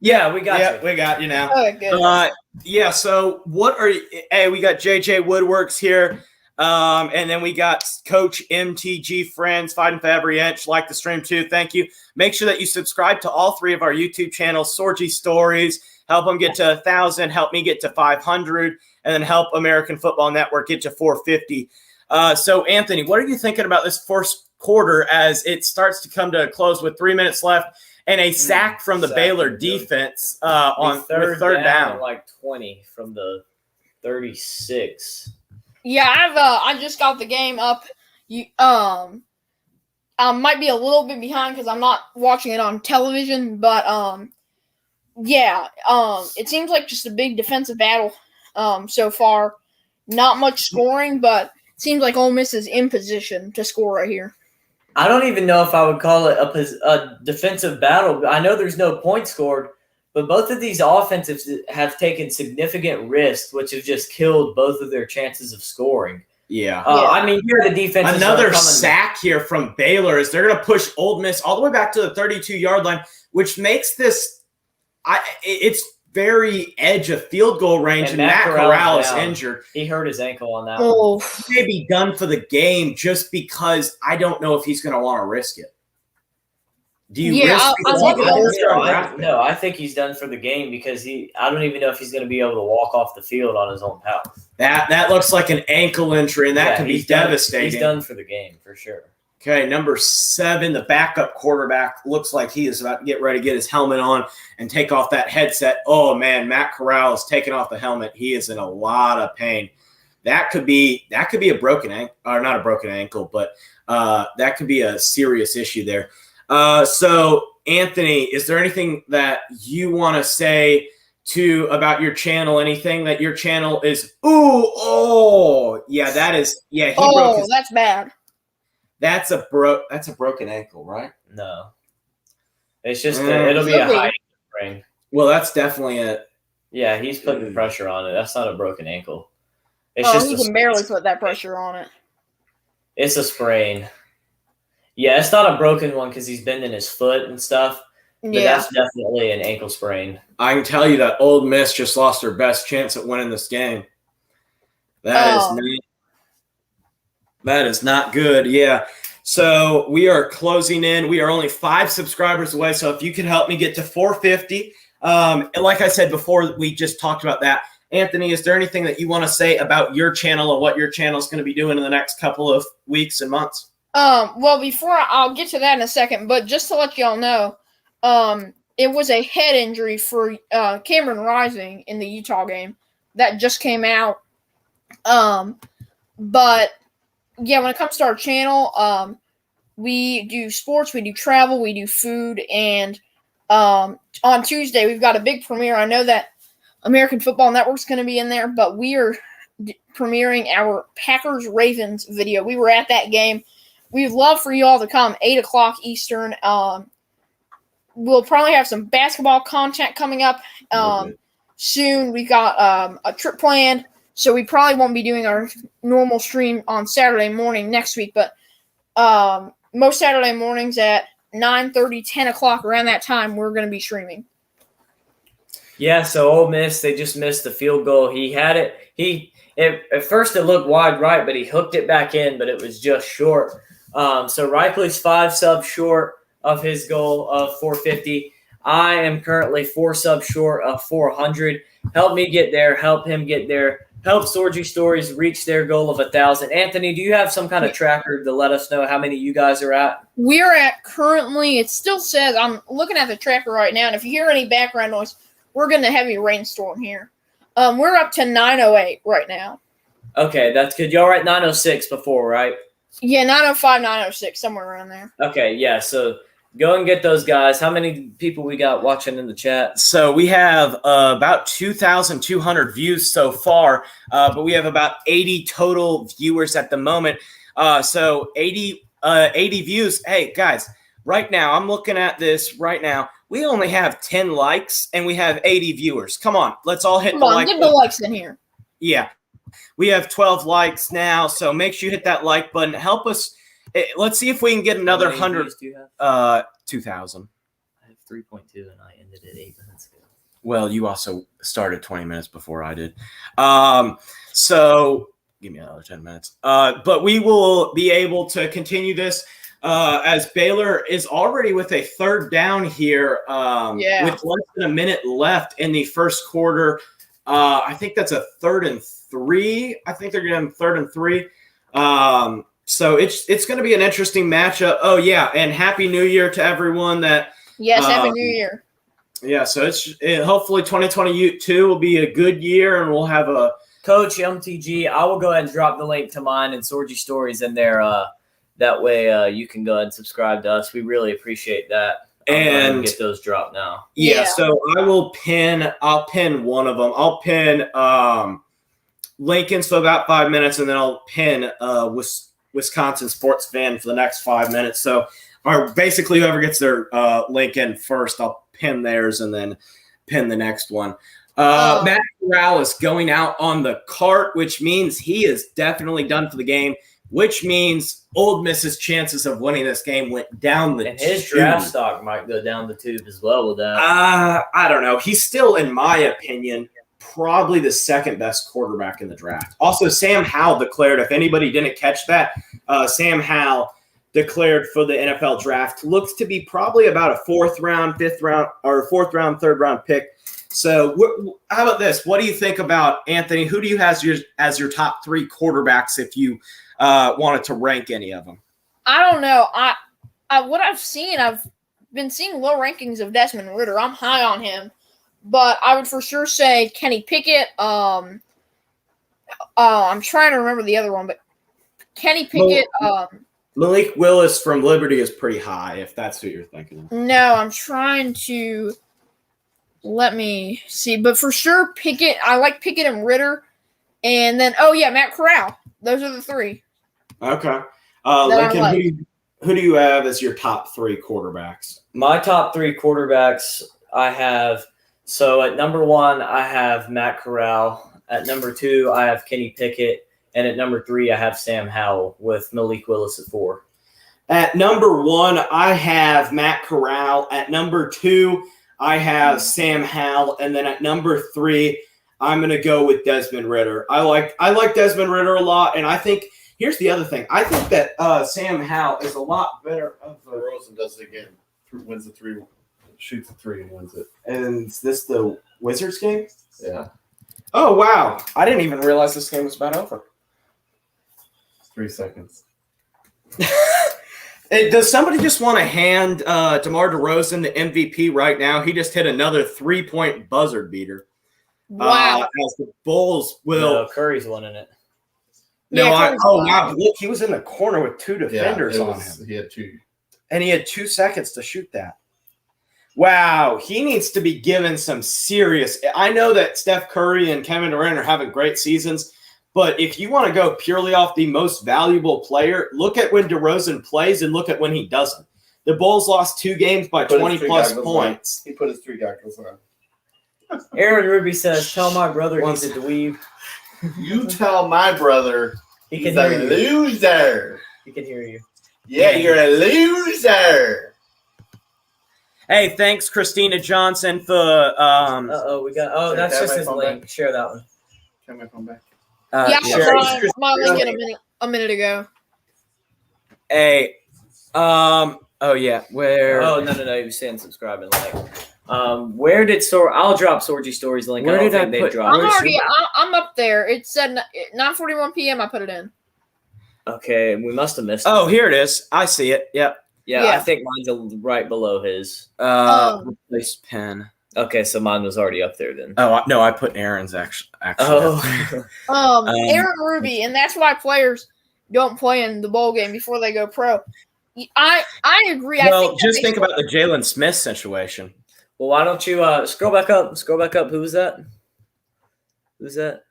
yeah, we got you. We got you now. Oh, good. So what are you? Hey, we got JJ Woodworks here. And then we got Coach MTG Friends fighting for every inch. Like the stream too. Thank you. Make sure that you subscribe to all 3 of our YouTube channels. Sorgy Stories, help them get to 1,000. Help me get to 500, and then help American Football Network get to 450. So Anthony, what are you thinking about this first quarter as it starts to come to a close with 3 minutes left and a sack from the Baylor defense on third down, like 20 from the 36. Yeah, I just got the game up. I might be a little bit behind because I'm not watching it on television, but it seems like just a big defensive battle so far. Not much scoring, but it seems like Ole Miss is in position to score right here. I don't even know if I would call it a defensive battle. I know there's no points scored, but both of these offensives have taken significant risks, which have just killed both of their chances of scoring. Yeah. I mean, here the defense. Another sack here from Baylor is they're going to push Ole Miss all the way back to the 32-yard line, which makes this it's very edge of field goal range, and Matt Corral is injured. He hurt his ankle on that one. He may be done for the game just because I don't know if he's going to want to risk it. Do you risk it? No, I think he's done for the game because I don't even know if he's going to be able to walk off the field on his own power. That looks like an ankle injury, and that could be devastating. He's done for the game for sure. Okay, number 7, the backup quarterback, looks like he is about to get ready to get his helmet on and take off that headset. Oh, man, Matt Corral is taking off the helmet. He is in a lot of pain. That could be a broken ankle, or not a broken ankle, but that could be a serious issue there. So, Anthony, is there anything that you want to say about your channel? Anything that your channel is? Yeah, that is. Yeah, he broke his. That's bad. That's a broken ankle, right? No, it's just it'll be a high sprain. Well, that's definitely it. Yeah, he's putting pressure on it. That's not a broken ankle. It's He can barely put that pressure on it. It's a sprain. Yeah, it's not a broken one because he's bending his foot and stuff. But that's definitely an ankle sprain. I can tell you that Ole Miss just lost their best chance at winning this game. That is not good. Yeah. So we are closing in. We are only 5 subscribers away. So if you can help me get to 450, like I said before, we just talked about that. Anthony, is there anything that you want to say about your channel and what your channel is going to be doing in the next couple of weeks and months? Well, before I'll get to that in a second, but just to let y'all know, it was a head injury for Cameron Rising in the Utah game that just came out. But yeah, when it comes to our channel, we do sports, we do travel, we do food, and on Tuesday we've got a big premiere. I know that American Football Network's going to be in there, but we are premiering our Packers-Ravens video. We were at that game. We'd love for you all to come, 8 o'clock Eastern. We'll probably have some basketball content coming up soon. We've got a trip planned, so we probably won't be doing our normal stream on Saturday morning next week, but most Saturday mornings at 9:30, 10 o'clock, around that time, we're going to be streaming. Yeah, so Ole Miss, they just missed the field goal. He had it. At first it looked wide right, but he hooked it back in, but it was just short. So Reichley's 5 subs short of his goal of 450. I am currently 4 subs short of 400. Help me get there. Help him get there. Help Sorgy Stories reach their goal of 1,000. Anthony, do you have some kind of tracker to let us know how many you guys are at? We're at currently, it still says, I'm looking at the tracker right now, and if you hear any background noise, we're getting a heavy rainstorm here. We're up to 908 right now. Okay, that's good. Y'all were at 906 before, right? Yeah, 905, 906, somewhere around there. Okay, yeah, so go and get those guys. How many people we got watching in the chat? So we have about 2,200 views so far, but we have about 80 total viewers at the moment. So 80 views. Hey, guys, right now, I'm looking at this right now. We only have 10 likes, and we have 80 viewers. Come on, let's all hit the like button. Get the likes in here. Yeah. We have 12 likes now, so make sure you hit that like button. Help us. Let's see if we can get another 100. 2,000. I have 3.2, and I ended it 8 minutes ago. Well, you also started 20 minutes before I did. So give me another 10 minutes. But we will be able to continue this as Baylor is already with a 3rd down here with less than a minute left in the first quarter. I think that's a 3rd and 3. I think they're going 3rd and 3. So it's going to be an interesting matchup. Oh yeah, and Happy New Year to everyone. Happy New Year. Yeah, so hopefully 2022 will be a good year, and we'll have a Coach MTG. I will go ahead and drop the link to mine and Sorgy Stories in there. That way you can go ahead and subscribe to us. We really appreciate that. And get those dropped now. Yeah, so I'll pin one of them. I'll pin Lincoln's for about 5 minutes, and then I'll pin Wisconsin Sports Fan for the next 5 minutes. So, basically, whoever gets their link in first, I'll pin theirs and then pin the next one. Matt Corral is going out on the cart, which means he is definitely done for the game, which means Ole Miss's chances of winning this game went down the tube. And his draft stock might go down the tube as well with that. I don't know. He's still, in my opinion, probably the 2nd best quarterback in the draft. Also, Sam Howell declared, if anybody didn't catch that, Sam Howell declared for the NFL draft. Looks to be probably about a 4th round, 5th round, or 4th round, 3rd round pick. So how about this? What do you think about Anthony? Who do you have as your top 3 quarterbacks if you wanted to rank any of them? I don't know. What I've been seeing low rankings of Desmond Ridder. I'm high on him. But I would for sure say Kenny Pickett. I'm trying to remember the other one, but Kenny Pickett. Malik Willis from Liberty is pretty high, if that's who you're thinking of. No, I'm trying to Let me see. But for sure, Pickett. I like Pickett and Ritter. And then, Matt Corral. Those are the three. Okay. I Lincoln, like. who do you have as your top 3 quarterbacks? My top 3 quarterbacks I have. So at number 1, I have Matt Corral. At number 2, I have Kenny Pickett. And at number 3, I have Sam Howell with Malik Willis at 4. At number 1, I have Matt Corral. At number 2, I have Sam Howell. And then at number 3, I'm going to go with Desmond Ritter. I like Desmond Ritter a lot, and I think here's the other thing. I think that Sam Howell is a lot better. Rosen does it again. Wins the 3, shoots the 3 and wins it. And is this the Wizards game? Yeah. Oh, wow. I didn't even realize this game was about over. 3 seconds. Does somebody just want to hand DeMar DeRozan the MVP right now? He just hit another 3-point buzzer beater. Wow. As the Bulls will. No, Curry's winning it. Wow. Look, he was in the corner with 2 defenders on him. He had 2. And he had 2 seconds to shoot that. Wow. He needs to be given some serious. I know that Steph Curry and Kevin Durant are having great seasons, but if you want to go purely off the most valuable player, look at when DeRozan plays and look at when he doesn't. The Bulls lost 2 games by 20-plus points. He put his 3 goggles on. Aaron Ruby says, tell my brother he's a dweeb. You tell my brother He he's can a hear you. loser. He can hear you. Yeah, you're a loser. Hey, thanks, Christina Johnson, for We got. Oh, that's just his link. Share that one. Turn my phone back. I share- saw my link in a minute ago. Hey, oh yeah, where? Oh no! You were saying subscribe and like. Where did I'll drop Sorgy Stories link. Where I don't did I think they put- dropped. I'm up there. It said 9:41 p.m. I put it in. Okay, we must have missed. Oh, it. here it is. I see it. Yep. Yeah, Yeah. I think mine's right below his. Replace pen. Okay, so mine was already up there then. Oh no, I put Aaron's actually. Oh, Aaron Ruby, and that's why players don't play in the bowl game before they go pro. I agree. Well, just think about the Jalen Smith situation. well, why don't you scroll back up? Scroll back up. Who was that? Who's that?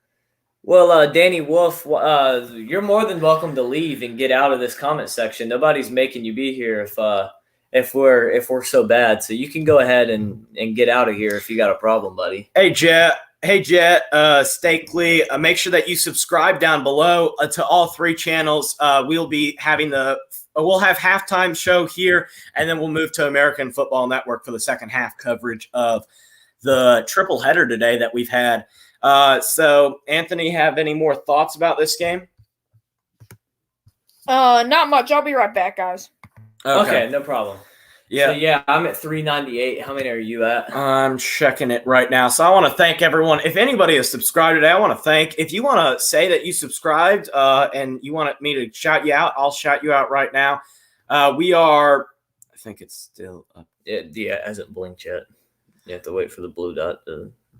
Well, Danny Wolf, you're more than welcome to leave and get out of this comment section. Nobody's making you be here if we're so bad. So you can go ahead and get out of here if you got a problem, buddy. Hey Jet, Stakely, make sure that you subscribe down below to all 3 channels. We'll have halftime show here, and then we'll move to American Football Network for the second half coverage of the triple header today that we've had. So, Anthony, have any more thoughts about this game? Not much. I'll be right back, guys. Okay, no problem. Yeah. So, yeah, I'm at 398. How many are you at? I'm checking it right now. So I want to thank everyone. If anybody has subscribed today, I want to thank. If you want to say that you subscribed and you want me to shout you out, I'll shout you out right now. We are, I think it's still up. It hasn't blinked yet. You have to wait for the blue dot.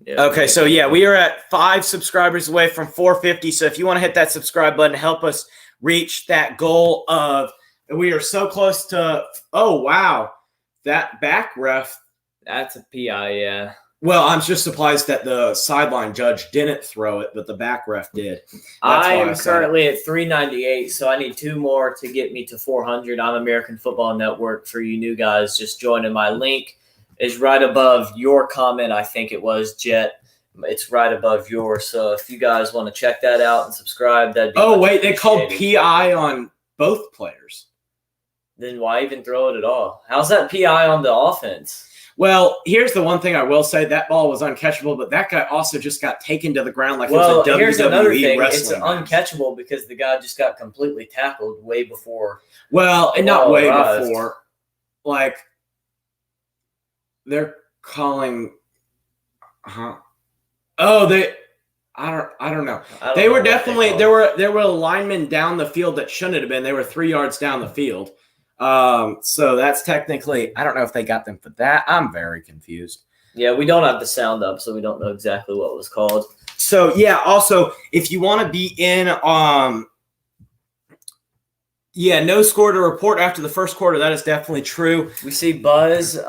Okay, so yeah, we are at 5 subscribers away from 450. So if you want to hit that subscribe button, help us reach that goal of, we are so close to, oh, wow, that back ref. That's a PI, yeah. Well, I'm just surprised that the sideline judge didn't throw it, but the back ref did. I am currently at 398, so I need 2 more to get me to 400. I'm American Football Network. For you new guys just joining, my link is right above your comment. I think it was, Jet. It's right above yours. So if you guys want to check that out and subscribe, that'd be wait, they called PI on both players. Then why even throw it at all? How's that PI on the offense? Well, here's the one thing I will say. That ball was uncatchable, but that guy also just got taken to the ground like it was a here's WWE another thing. wrestling It's match. uncatchable because the guy just got completely tackled way before. Well, and not ball way arrived. before. Like, they're calling. Oh, I don't know. They were definitely there were linemen down the field that shouldn't have been. They were 3 yards down the field. So that's technically, I don't know if they got them for that. I'm very confused. Yeah, we don't have the sound up, so we don't know exactly what was called. So yeah, also if you want to be in no score to report after the first quarter, that is definitely true. We see Buzz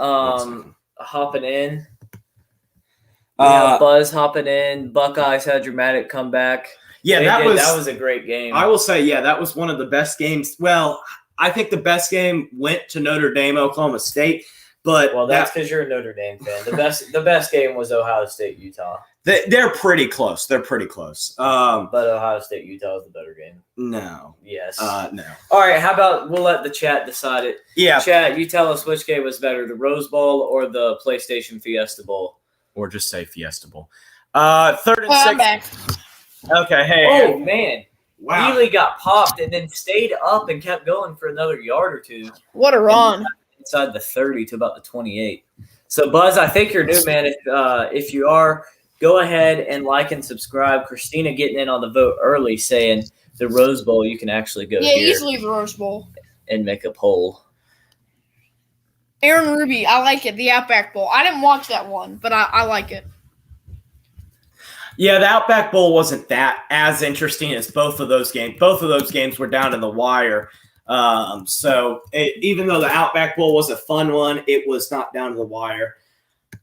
hopping in. Buzz hopping in. Buckeyes had a dramatic comeback. Yeah, that was a great game. I will say, yeah, that was one of the best games. Well, I think the best game went to Notre Dame, Oklahoma State. But that's because you're a Notre Dame fan. The best game was Ohio State, Utah. They're pretty close. But Ohio State, Utah is the better game. No. Yes. No. All right. How about we'll let the chat decide it? Yeah. Chat, you tell us which game was better, the Rose Bowl or the PlayStation Fiesta Bowl, or just say Fiesta Bowl. 3rd and 6. I'm back. Okay. Hey. Oh man. Wow. Neely got popped and then stayed up and kept going for another yard or two. What a run! Inside the 30 to about the 28. So Buzz, I think you're new, man. If you are, go ahead and like and subscribe. Christina getting in on the vote early, saying the Rose Bowl. You can actually go here Easily the Rose Bowl. and make a poll. Aaron Ruby, I like it. The Outback Bowl. I didn't watch that one, but I like it. Yeah, the Outback Bowl wasn't that as interesting as both of those games. Both of those games were down to the wire. Even though the Outback Bowl was a fun one, it was not down to the wire.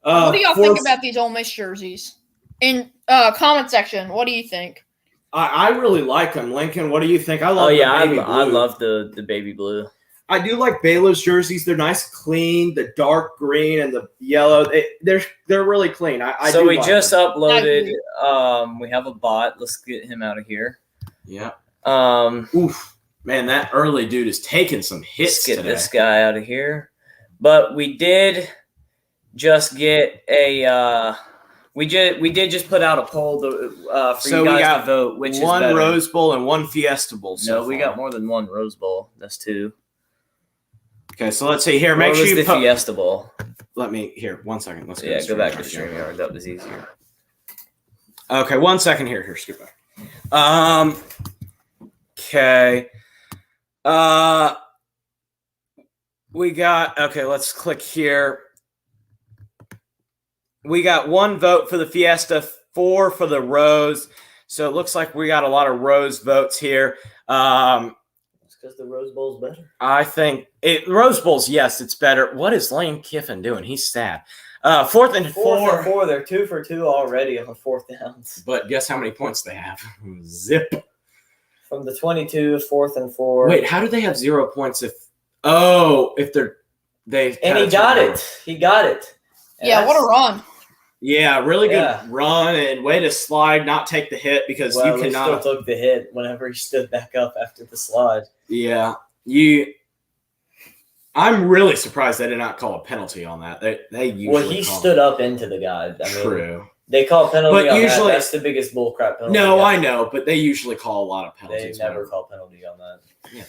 What do y'all think about these Ole Miss jerseys? In comment section, what do you think? I really like them. Lincoln, what do you think? I love I love the baby blue. I do like Baylor's jerseys. They're nice, clean. The dark green and the yellow, they're really clean. So we just uploaded. We have a bot. Let's get him out of here. Yeah. Oof. Man, that early dude is taking some hits today. Let's get this guy out of here. But we did just get a we did just put out a poll for you guys to vote, which is one better. Rose Bowl and one Fiesta Bowl. No, we got more than one Rose Bowl. That's 2. Okay, so let's see here. Make sure you the Fiesta Bowl. Let me here. 1 second. Let's go back to StreamYard. That was easier. Okay, 1 second here. Here, skip back. Okay. We got let's click here. We got 1 vote for the Fiesta, 4 for the Rose. So it looks like we got a lot of Rose votes here. It's because the Rose Bowl's better. I think Rose Bowl's, yes, it's better. What is Lane Kiffin doing? He's sad. 4th and 4. They're 2 for 2 already on 4th downs. But guess how many points they have? Zip. From the 22, 4th and 4. Wait, how do they have 0 points if they and he got it. He got it. Yeah, what a run. Yeah, really good run and way to slide, not take the hit because you cannot. He still took the hit whenever he stood back up after the slide. Yeah, I'm really surprised they did not call a penalty on that. They usually he stood up into the guy. True. They call a penalty but on usually, that. That's the biggest bullcrap penalty. No, I know, but they usually call a lot of penalties. They never call penalty on that. Yeah.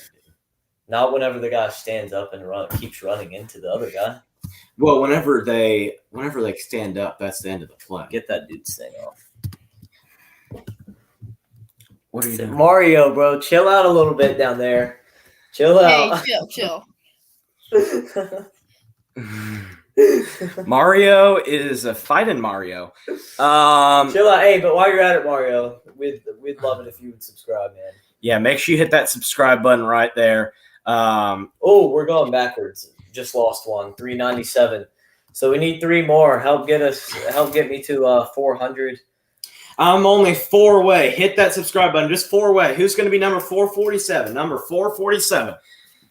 Not whenever the guy stands up and keeps running into the other guy. Well, whenever they stand up, that's the end of the play. Get that dude's thing off. What are you doing? Mario, bro, chill out a little bit down there. Chill out. Hey, chill. Mario is a fighting Mario. Chill out. Hey, but while you're at it, Mario, we'd love it if you would subscribe, man. Yeah, make sure you hit that subscribe button right there. We're going backwards. Just lost one, 397. So we need 3 more. Help get me to 400. I'm only 4 away. Hit that subscribe button. Just 4 away. Who's going to be number 447? Number 447.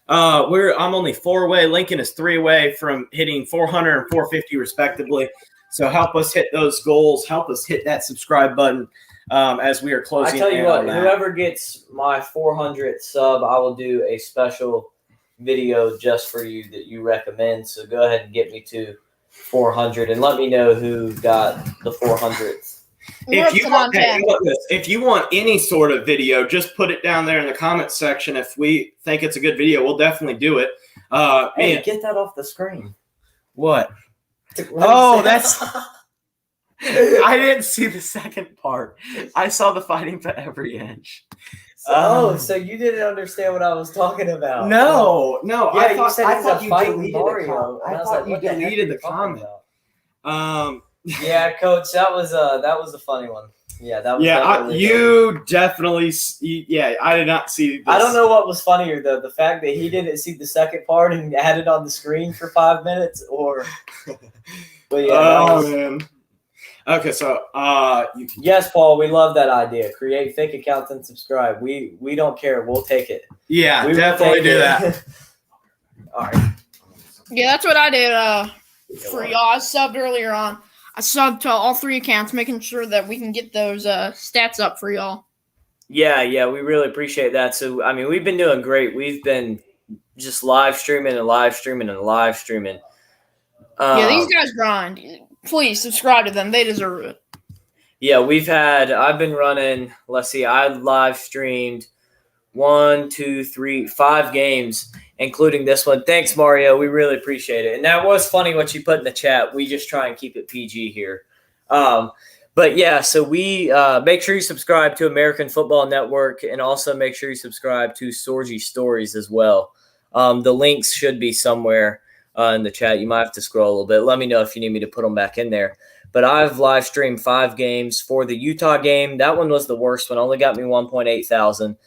I'm only 4 away. Lincoln is 3 away from hitting 400 and 450 respectively. So help us hit those goals. Help us hit that subscribe button as we are closing. I tell you what, whoever gets my 400th sub, I will do a special video just for you that you recommend. So go ahead and get me to 400 and let me know who got the 400th. If you want any sort of video, just put it down there in the comments section. If we think it's a good video, we'll definitely do it. Hey, get that off the screen. What? Oh, that's. I didn't see the second part. I saw the fighting for every inch. So you didn't understand what I was talking about? No. Yeah, I thought you deleted Mario. I thought you deleted the comment. Yeah, Coach, that was a funny one. Yeah, that was. Yeah, you definitely. Yeah, I did not see this. I don't know what was funnier though, the fact that he didn't see the second part and had it on the screen for 5 minutes, or. But yeah, man. Okay, so Yes, Paul, we love that idea. Create fake accounts and subscribe. We don't care. We'll take it. yeah, We will definitely take do it. that. All right. Yeah, that's what I did for y'all. I subbed earlier on. I subbed to all 3 accounts, making sure that we can get those stats up for y'all. Yeah, we really appreciate that. So, I mean, we've been doing great. We've been just live streaming and live streaming and live streaming. Yeah, these guys grind. Please subscribe to them. They deserve it. Yeah, I've been running, let's see, I live streamed 1, 2, 3, 5 games, including this one. Thanks, Mario. We really appreciate it. And that was funny what you put in the chat. We just try and keep it PG here. But yeah, so we make sure you subscribe to American Football Network, and also make sure you subscribe to Sorgy Stories as well. The links should be somewhere in the chat. You might have to scroll a little bit. Let me know if you need me to put them back in there. But I've live streamed 5 games. For the Utah game, that one was the worst one. Only got me 1.8 thousand.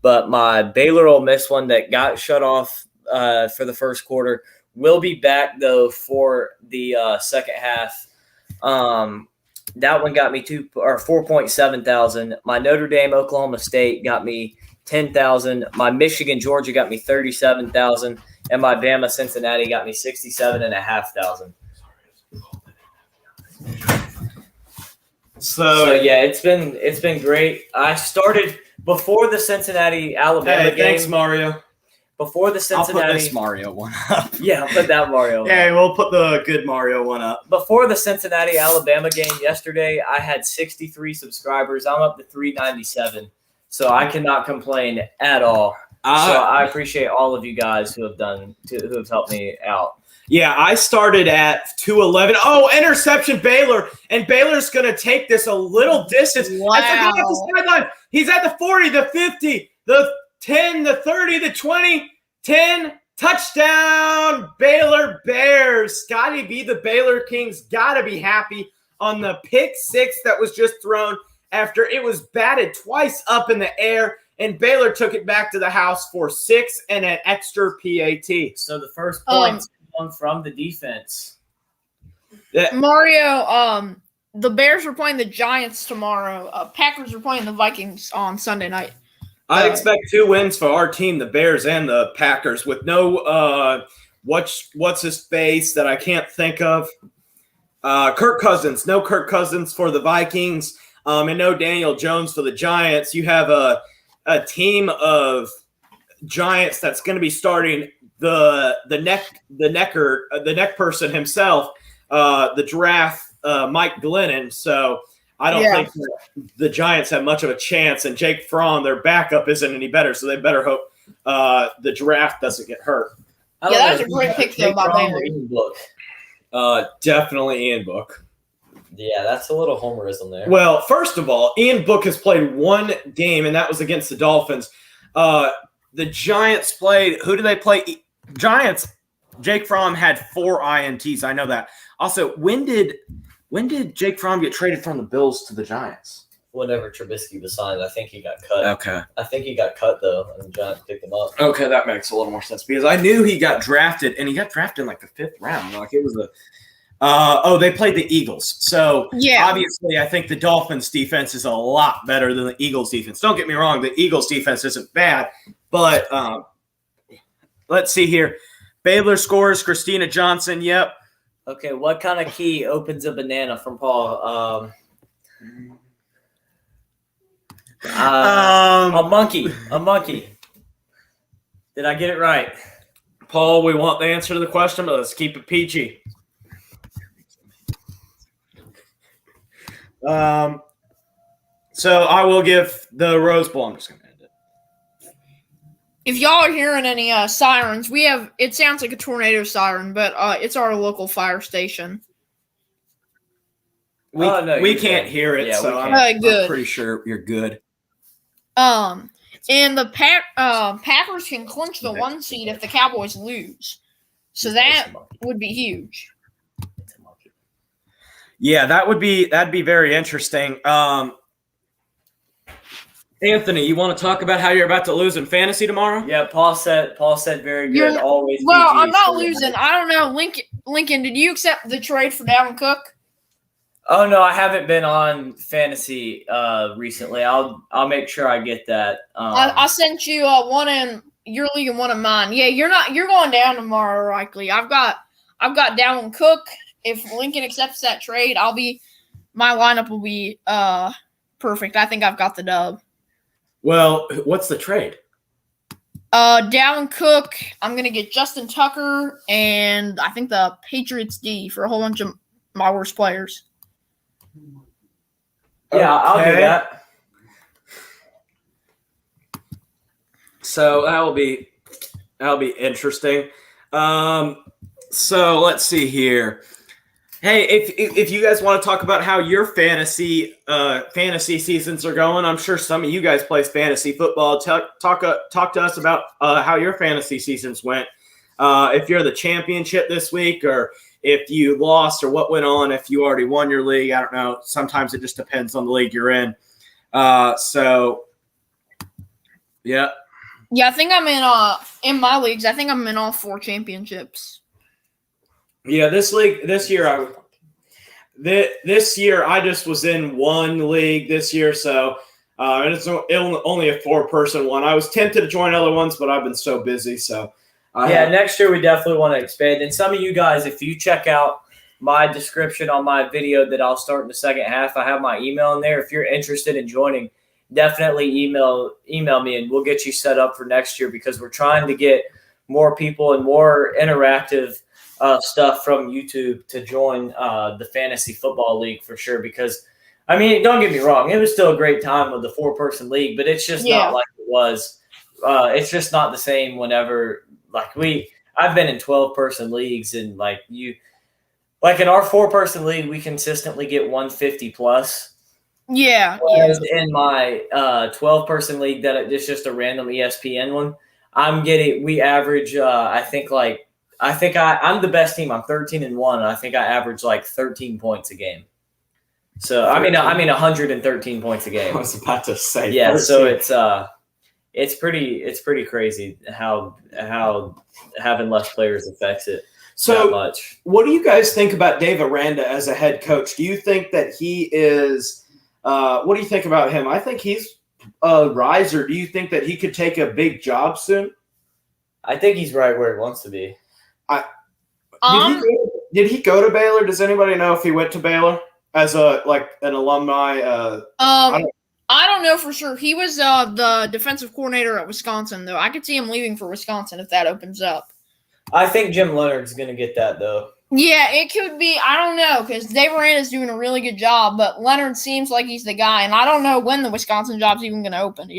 But my Baylor Ole Miss one that got shut off for the first quarter will be back, though, for the second half. That one got me 4.7 thousand. My Notre Dame Oklahoma State got me 10,000. My Michigan Georgia got me 37,000, and my Bama Cincinnati got me 67,500. So yeah, it's been great. I started before the Cincinnati Alabama game. Thanks, Mario. Before the Cincinnati, I'll put this Mario one up. Yeah, I'll put that Mario one. Yeah, we'll put the good Mario one up. Before the Cincinnati Alabama game yesterday, I had 63 subscribers. I'm up to 397, so I cannot complain at all. So I appreciate all of you guys who have helped me out. Yeah, I started at 211. Oh, interception Baylor, and Baylor's going to take this a little distance. Wow. I forgot the sideline. He's at the 40, the 50, the 10, the 30, the 20, 10, touchdown, Baylor Bears. Scotty B, the Baylor Kings, got to be happy on the pick 6 that was just thrown after it was batted twice up in the air, and Baylor took it back to the house for 6 and an extra PAT. So the first points come from the defense. Mario, the Bears are playing the Giants tomorrow. Packers are playing the Vikings on Sunday night. I expect 2 wins for our team, the Bears and the Packers, with no what's his face that I can't think of. Kirk Cousins. No Kirk Cousins for the Vikings, and no Daniel Jones for the Giants. You have a team of Giants that's going to be starting the neck person himself, the giraffe, Mike Glennon. So I don't think the Giants have much of a chance, and Jake Fromm, their backup, isn't any better, so they better hope the giraffe doesn't get hurt. Yeah, that was a great pick though by Baylor. Definitely Ian Book. Yeah, that's a little homerism there. Well, first of all, Ian Book has played 1 game, and that was against the Dolphins. The Giants played – who did they play? Giants. Jake Fromm had 4 INTs. I know that. Also, when did Jake Fromm get traded from the Bills to the Giants? Whenever Trubisky was signed, I think he got cut. Okay. I think he got cut, though, and the Giants picked him up. Okay, that makes a little more sense because I knew he got drafted, and he got drafted in like the 5th round. Like it was they played the Eagles. So obviously I think the Dolphins defense is a lot better than the Eagles defense. Don't get me wrong, the Eagles defense isn't bad, but let's see here. Baylor scores, Christina Johnson, yep. Okay, what kind of key opens a banana from Paul? A monkey. Did I get it right? Paul, we want the answer to the question, but let's keep it PG. So I will give the Rose Bowl. I'm just going to end it. If y'all are hearing any sirens, it sounds like a tornado siren, but it's our local fire station. We can't hear it, so I'm pretty sure you're good. And the Packers can clinch the 1 seed if the Cowboys lose. So that would be huge. Yeah, that'd be very interesting. Anthony, you want to talk about how you're about to lose in fantasy tomorrow? Yeah, Paul said very good. Always. Well, PG, I'm not losing. I don't know. Lincoln, did you accept the trade for Dalvin Cook? Oh no, I haven't been on fantasy recently. I'll make sure I get that. I sent you one in your league and one in mine. Yeah, you're going down tomorrow likely. I've got Dalvin Cook. If Lincoln accepts that trade, my lineup will be perfect. I think I've got the dub. Well, what's the trade? Dalvin Cook. I'm gonna get Justin Tucker and I think the Patriots D for a whole bunch of my worst players. Yeah, I'll do Okay. that. So that'll be interesting. So let's see here. Hey, if you guys want to talk about how your fantasy seasons are going, I'm sure some of you guys play fantasy football. Talk to us about how your fantasy seasons went. If you're the championship this week, or if you lost, or what went on. If you already won your league, I don't know. Sometimes it just depends on the league you're in. So yeah. Yeah, I think I'm in my leagues. I think I'm in all 4 championships. Yeah, this year I just was in one league this year, so and it's only a 4-person one. I was tempted to join other ones, but I've been so busy. So next year we definitely want to expand. And some of you guys, if you check out my description on my video that I'll start in the second half, I have my email in there. If you're interested in joining, definitely email me and we'll get you set up for next year, because we're trying to get more people and more interactive stuff from YouTube to join the fantasy football league for sure. Because I mean, don't get me wrong, it was still a great time with the 4-person league, but it's just not like it was. It's just not the same whenever I've been in 12-person leagues, and in our 4-person league, we consistently get 150 plus. Yeah. Whereas in my 12-person league, that it's just a random ESPN one, we average, I'm the best team. I'm 13-1, and I think I average 13 points a game. So I mean 113 points a game. I was about to say. Yeah, 13. so it's pretty crazy how having less players affects it that much. What do you guys think about Dave Aranda as a head coach? Do you think that he is? What do you think about him? I think he's a riser. Do you think that he could take a big job soon? I think he's right where he wants to be. Did he go to Baylor? Does anybody know if he went to Baylor as an alumni? I don't know for sure. He was the defensive coordinator at Wisconsin, though. I could see him leaving for Wisconsin if that opens up. I think Jim Leonard's going to get that, though. Yeah, it could be. I don't know, because Dave Aranda's doing a really good job, but Leonard seems like he's the guy, and I don't know when the Wisconsin job's even going to open.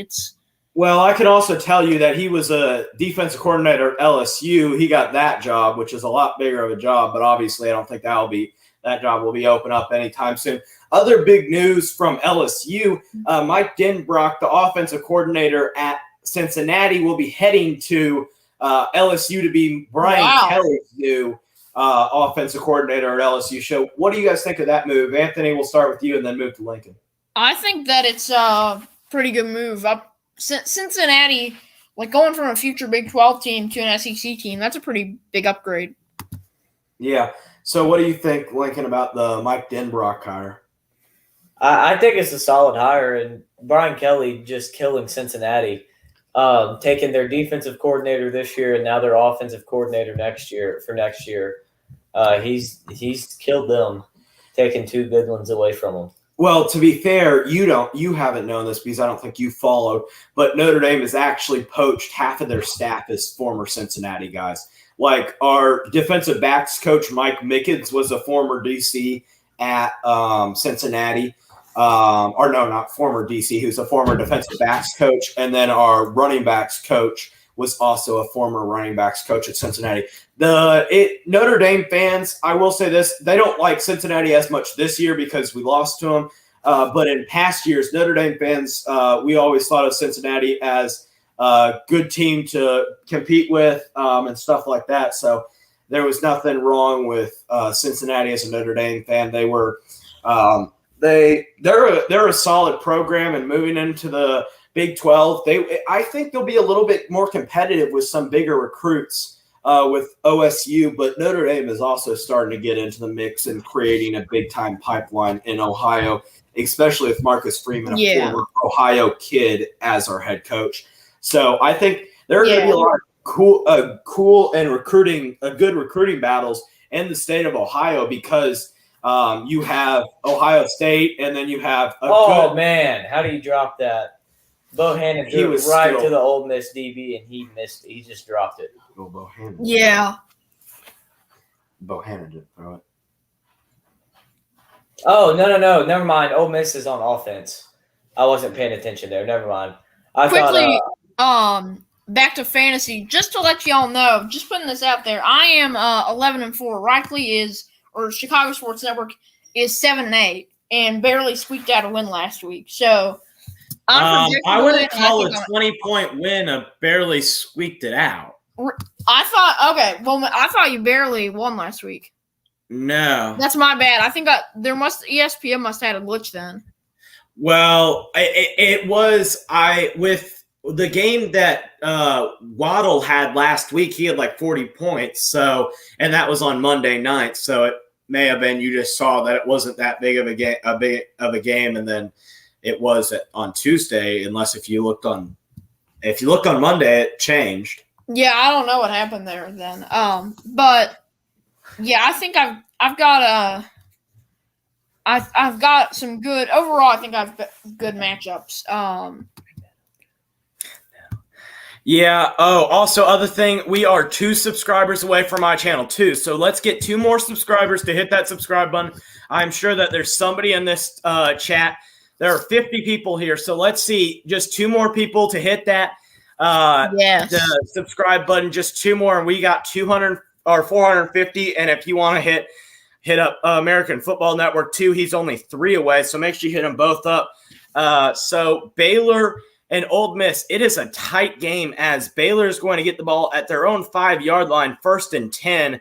Well, I can also tell you that he was a defensive coordinator at LSU. He got that job, which is a lot bigger of a job, but obviously I don't think that job will be open up anytime soon. Other big news from LSU, Mike Denbrock, the offensive coordinator at Cincinnati, will be heading to LSU to be Brian Kelly's new offensive coordinator at LSU. So what do you guys think of that move? Anthony, we'll start with you and then move to Lincoln. I think that it's a pretty good move. Cincinnati, going from a future Big 12 team to an SEC team, that's a pretty big upgrade. Yeah. So what do you think, Lincoln, about the Mike Denbrock hire? I think it's a solid hire, and Brian Kelly just killing Cincinnati, taking their defensive coordinator this year and now their offensive coordinator next year. He's killed them, taking 2 good ones away from them. Well, to be fair, you haven't known this because I don't think you followed, but Notre Dame has actually poached half of their staff as former Cincinnati guys. Like our defensive backs coach, Mike Mickens, was a former DC at Cincinnati. Or no, not former DC. He was a former defensive backs coach. And then our running backs coach was also a former running backs coach at Cincinnati. Notre Dame fans, I will say this, they don't like Cincinnati as much this year because we lost to them. But in past years, Notre Dame fans, we always thought of Cincinnati as a good team to compete with and stuff like that. So there was nothing wrong with Cincinnati as a Notre Dame fan. They were they're a solid program, and moving into the Big 12, I think they'll be a little bit more competitive with some bigger recruits with OSU, but Notre Dame is also starting to get into the mix and creating a big-time pipeline in Ohio, especially with Marcus Freeman, a former Ohio kid, as our head coach. So I think there are going to be a lot of cool and good recruiting battles in the state of Ohio because you have Ohio State and then you have man, how do you drop that? Bohannon threw it right to the Ole Miss DB and he missed it. He just dropped it. Oh, Bohannon. Yeah. Bohannon didn't throw it. Oh, no. Never mind. Ole Miss is on offense. I wasn't paying attention there. Never mind. Quickly, back to fantasy. Just to let y'all know, just putting this out there, I am 11-4. Chicago Sports Network is 7-8 and barely squeaked out a win last week. So I wouldn't call a 20-point win a barely squeaked it out. I thought you barely won last week. No. That's my bad. I think ESPN must have had a glitch then. Well, it was with the game that Waddle had last week. He had like 40 points. So, and that was on Monday night. So it may have been you just saw that it wasn't that big of a game, and then it was on Tuesday. Unless if you looked on Monday, it changed. Yeah, I don't know what happened there then. But yeah, I think I've got some good overall. I think I've got good matchups. Yeah. Oh, also, other thing, we are 2 subscribers away from my channel too. So let's get 2 more subscribers to hit that subscribe button. I'm sure that there's somebody in this chat. There are 50 people here, so let's see, just 2 more people to hit that the subscribe button. Just 2 more, and we got 200 or 450. And if you want to hit up American Football Network too, he's only 3 away. So make sure you hit them both up. So Baylor and Ole Miss, it is a tight game as Baylor is going to get the ball at their own 5-yard line, 1st and 10.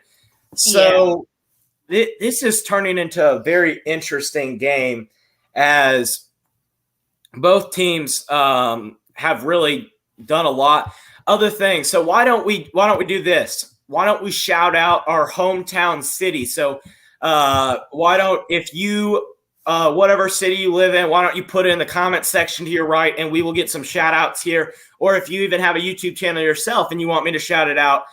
So this is turning into a very interesting game as both teams have really done a lot. Other things. So why don't we do this? Why don't we shout out our hometown city? So if you whatever city you live in, why don't you put it in the comment section to your right, and we will get some shout outs here. Or if you even have a YouTube channel yourself and you want me to shout it out,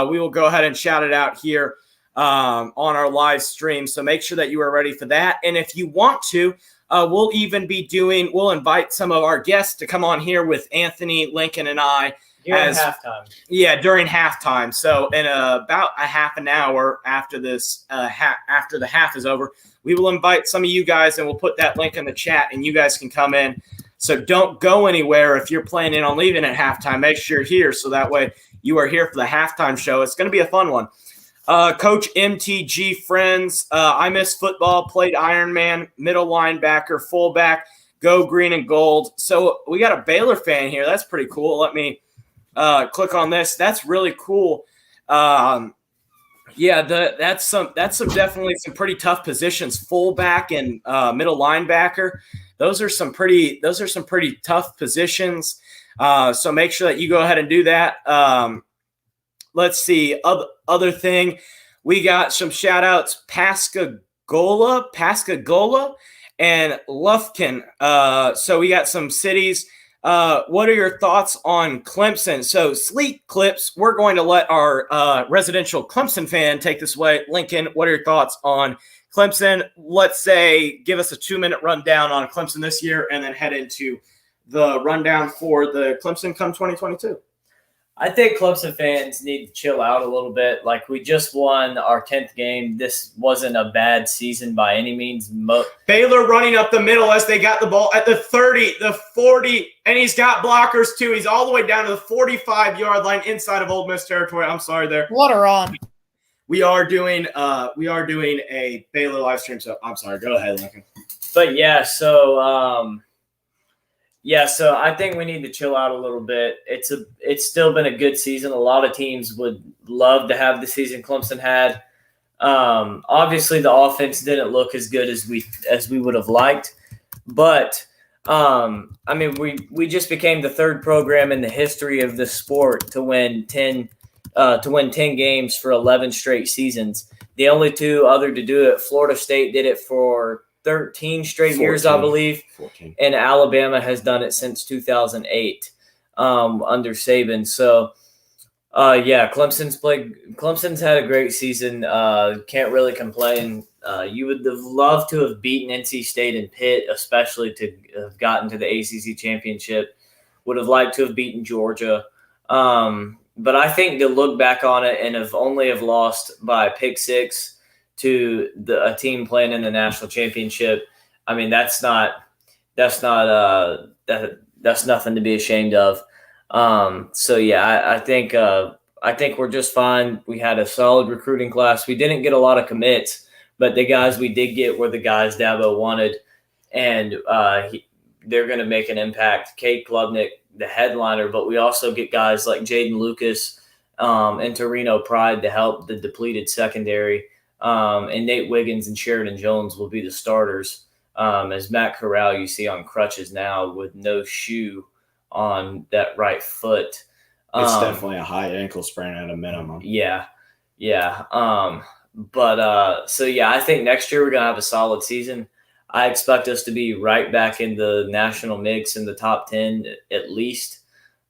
we will go ahead and shout it out here on our live stream. So make sure that you are ready for that. And if you want to, we'll invite some of our guests to come on here with Anthony, Lincoln, and I. During halftime. Yeah, during halftime. So in about a half an hour after this, after the half is over, we will invite some of you guys, and we'll put that link in the chat, and you guys can come in. So don't go anywhere if you're planning on leaving at halftime. Make sure you're here so that way you are here for the halftime show. It's going to be a fun one. Coach MTG friends, I miss football, played Ironman, middle linebacker, fullback, go green and gold. So we got a Baylor fan here. That's pretty cool. Let me click on this. That's really cool. That's definitely some pretty tough positions. Fullback and middle linebacker. Those are some pretty tough positions. So make sure that you go ahead and do that. Let's see. Other thing, we got some shout outs. Pascagoula, and Lufkin. So we got some cities. What are your thoughts on Clemson? So Sleek Clips, we're going to let our residential Clemson fan take this away. Lincoln, what are your thoughts on Clemson? Let's say give us a 2-minute rundown on Clemson this year and then head into the rundown for the Clemson come 2022. I think Clemson fans need to chill out a little bit. Like, we just won our 10th game. This wasn't a bad season by any means. Baylor running up the middle as they got the ball at the 30, the 40, and he's got blockers too. He's all the way down to the 45-yard line inside of Ole Miss territory. I'm sorry there. What a run. We are doing a Baylor live stream, so I'm sorry. Go ahead, Lincoln. But so I think we need to chill out a little bit. It's still been a good season. A lot of teams would love to have the season Clemson had. Obviously, the offense didn't look as good as we would have liked. But, we just became the 3rd program in the history of the sport to win 10 to win 10 games for 11 straight seasons. The only two other to do it, Florida State did it for 13 straight years, I believe. 14. And Alabama has done it since 2008 under Saban. So, Clemson's had a great season. Can't really complain. You would have loved to have beaten NC State and Pitt, especially to have gotten to the ACC championship. Would have liked to have beaten Georgia. But I think to look back on it and have lost by pick six to a team playing in the national championship, I mean that's nothing to be ashamed of. I think we're just fine. We had a solid recruiting class. We didn't get a lot of commits, but the guys we did get were the guys Dabo wanted, and they're going to make an impact. Cade Klubnik, the headliner, but we also get guys like Jaden Lucas and Torino Pride to help the depleted secondary, and Nate Wiggins and Sheridan Jones will be the starters. As Matt Corral, you see on crutches now with no shoe on that right foot. It's definitely a high ankle sprain at a minimum. Yeah. I think next year we're going to have a solid season. I expect us to be right back in the national mix in the top 10 at least.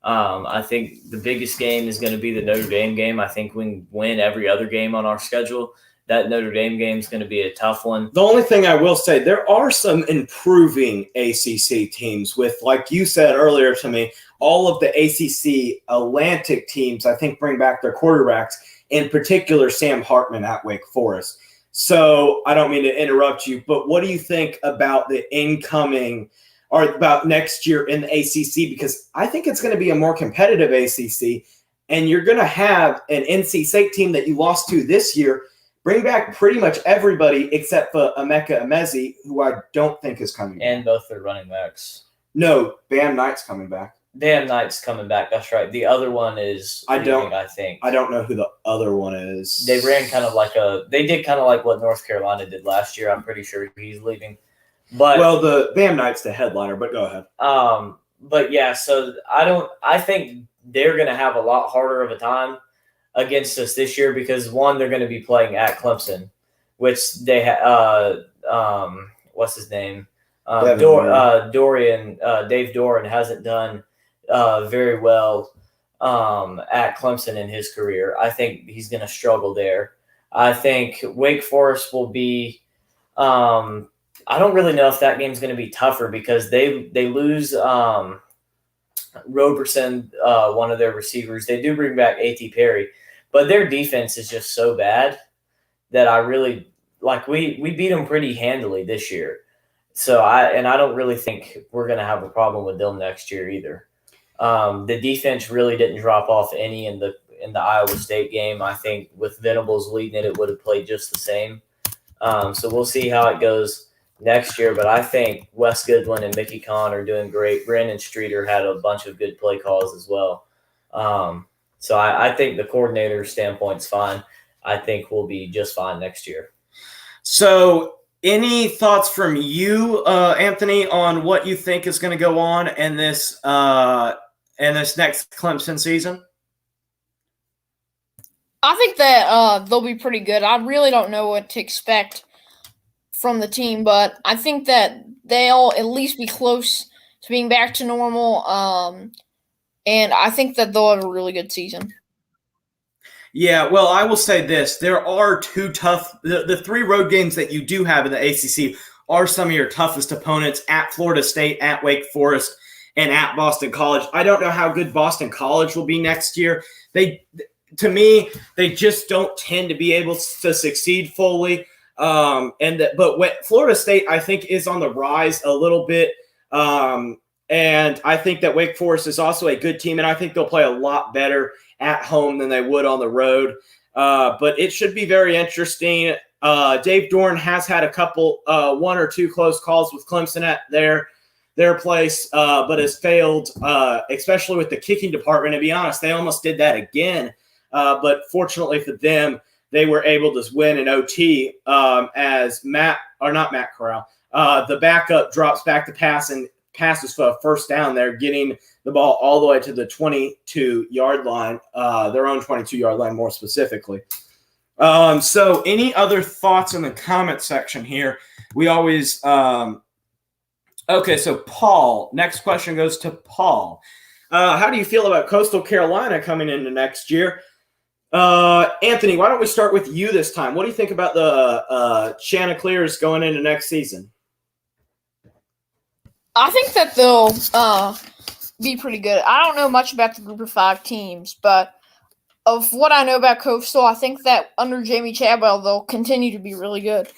I think the biggest game is going to be the Notre Dame game. I think we can win every other game on our schedule. That Notre Dame game is going to be a tough one. The only thing I will say, there are some improving ACC teams with, like you said earlier to me, all of the ACC Atlantic teams, I think, bring back their quarterbacks, in particular Sam Hartman at Wake Forest. So I don't mean to interrupt you, but what do you think about the incoming or about next year in the ACC? Because I think it's going to be a more competitive ACC, and you're going to have an NC State team that you lost to this year bring back pretty much everybody except for Emeka Emezi, who I don't think is coming back. And both their running backs. No, Bam Knight's coming back. Bam Knight's coming back. That's right. The other one is I think. I don't know who the other one is. They did kind of like what North Carolina did last year. I'm pretty sure he's leaving. But the Bam Knight's the headliner, but go ahead. So I think they're going to have a lot harder of a time against us this year because one, they're going to be playing at Clemson, which they what's his name? Dave Doran hasn't done very well at Clemson in his career. I think he's going to struggle there. I think Wake Forest will be I don't really know if that game's going to be tougher because they lose Roberson, one of their receivers. They do bring back A.T. Perry, but their defense is just so bad that I really like. We beat them pretty handily this year, so I don't really think we're going to have a problem with them next year either. The defense really didn't drop off any in the Iowa State game. I think with Venables leading it would have played just the same. So we'll see how it goes next year, but I think Wes Goodwin and Mickey Kahn are doing great. Brandon Streeter had a bunch of good play calls as well. So I think the coordinator standpoint's fine. I think we'll be just fine next year. So any thoughts from you, Anthony, on what you think is going to go on in this next Clemson season? I think that they'll be pretty good. I really don't know what to expect from the team, but I think that they'll at least be close to being back to normal. And I think that they'll have a really good season. Yeah, well, I will say this. There are two tough – the three road games that you do have in the ACC are some of your toughest opponents at Florida State, at Wake Forest, and at Boston College. I don't know how good Boston College will be next year. To me, they just don't tend to be able to succeed fully. But Florida State, I think, is on the rise a little bit. And I think that Wake Forest is also a good team, and I think they'll play a lot better at home than they would on the road. But it should be very interesting. Dave Doran has had a couple, one or two close calls with Clemson at their place, but has failed, especially with the kicking department. To be honest, they almost did that again. But fortunately for them, they were able to win in OT as Matt Corral, the backup drops back to pass and passes for a first down there, getting the ball all the way to the 22-yard line, their own 22-yard line more specifically. So any other thoughts in the comment section here? We always okay, so Paul, next question goes to Paul. How do you feel about Coastal Carolina coming into next year? Anthony, why don't we start with you this time? What do you think about the Chanticleers going into next season? I think that they'll be pretty good. I don't know much about the group of 5 teams, but of what I know about Coastal, I think that under Jamie Chadwell, they'll continue to be really good.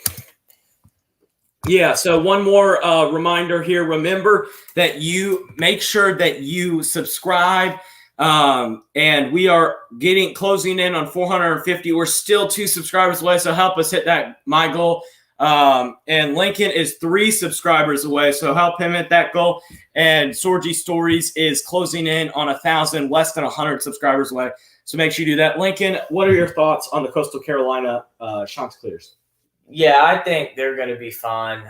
Yeah, so one more reminder here. Remember that you make sure that you subscribe. And we are closing in on 450. We're still 2 subscribers away, so help us hit my goal. And Lincoln is 3 subscribers away, so help him hit that goal. And Sorgy Stories is closing in on 1,000, less than 100 subscribers away. So make sure you do that. Lincoln, what are your thoughts on the Coastal Carolina Chanticleers? Yeah, I think they're going to be fine.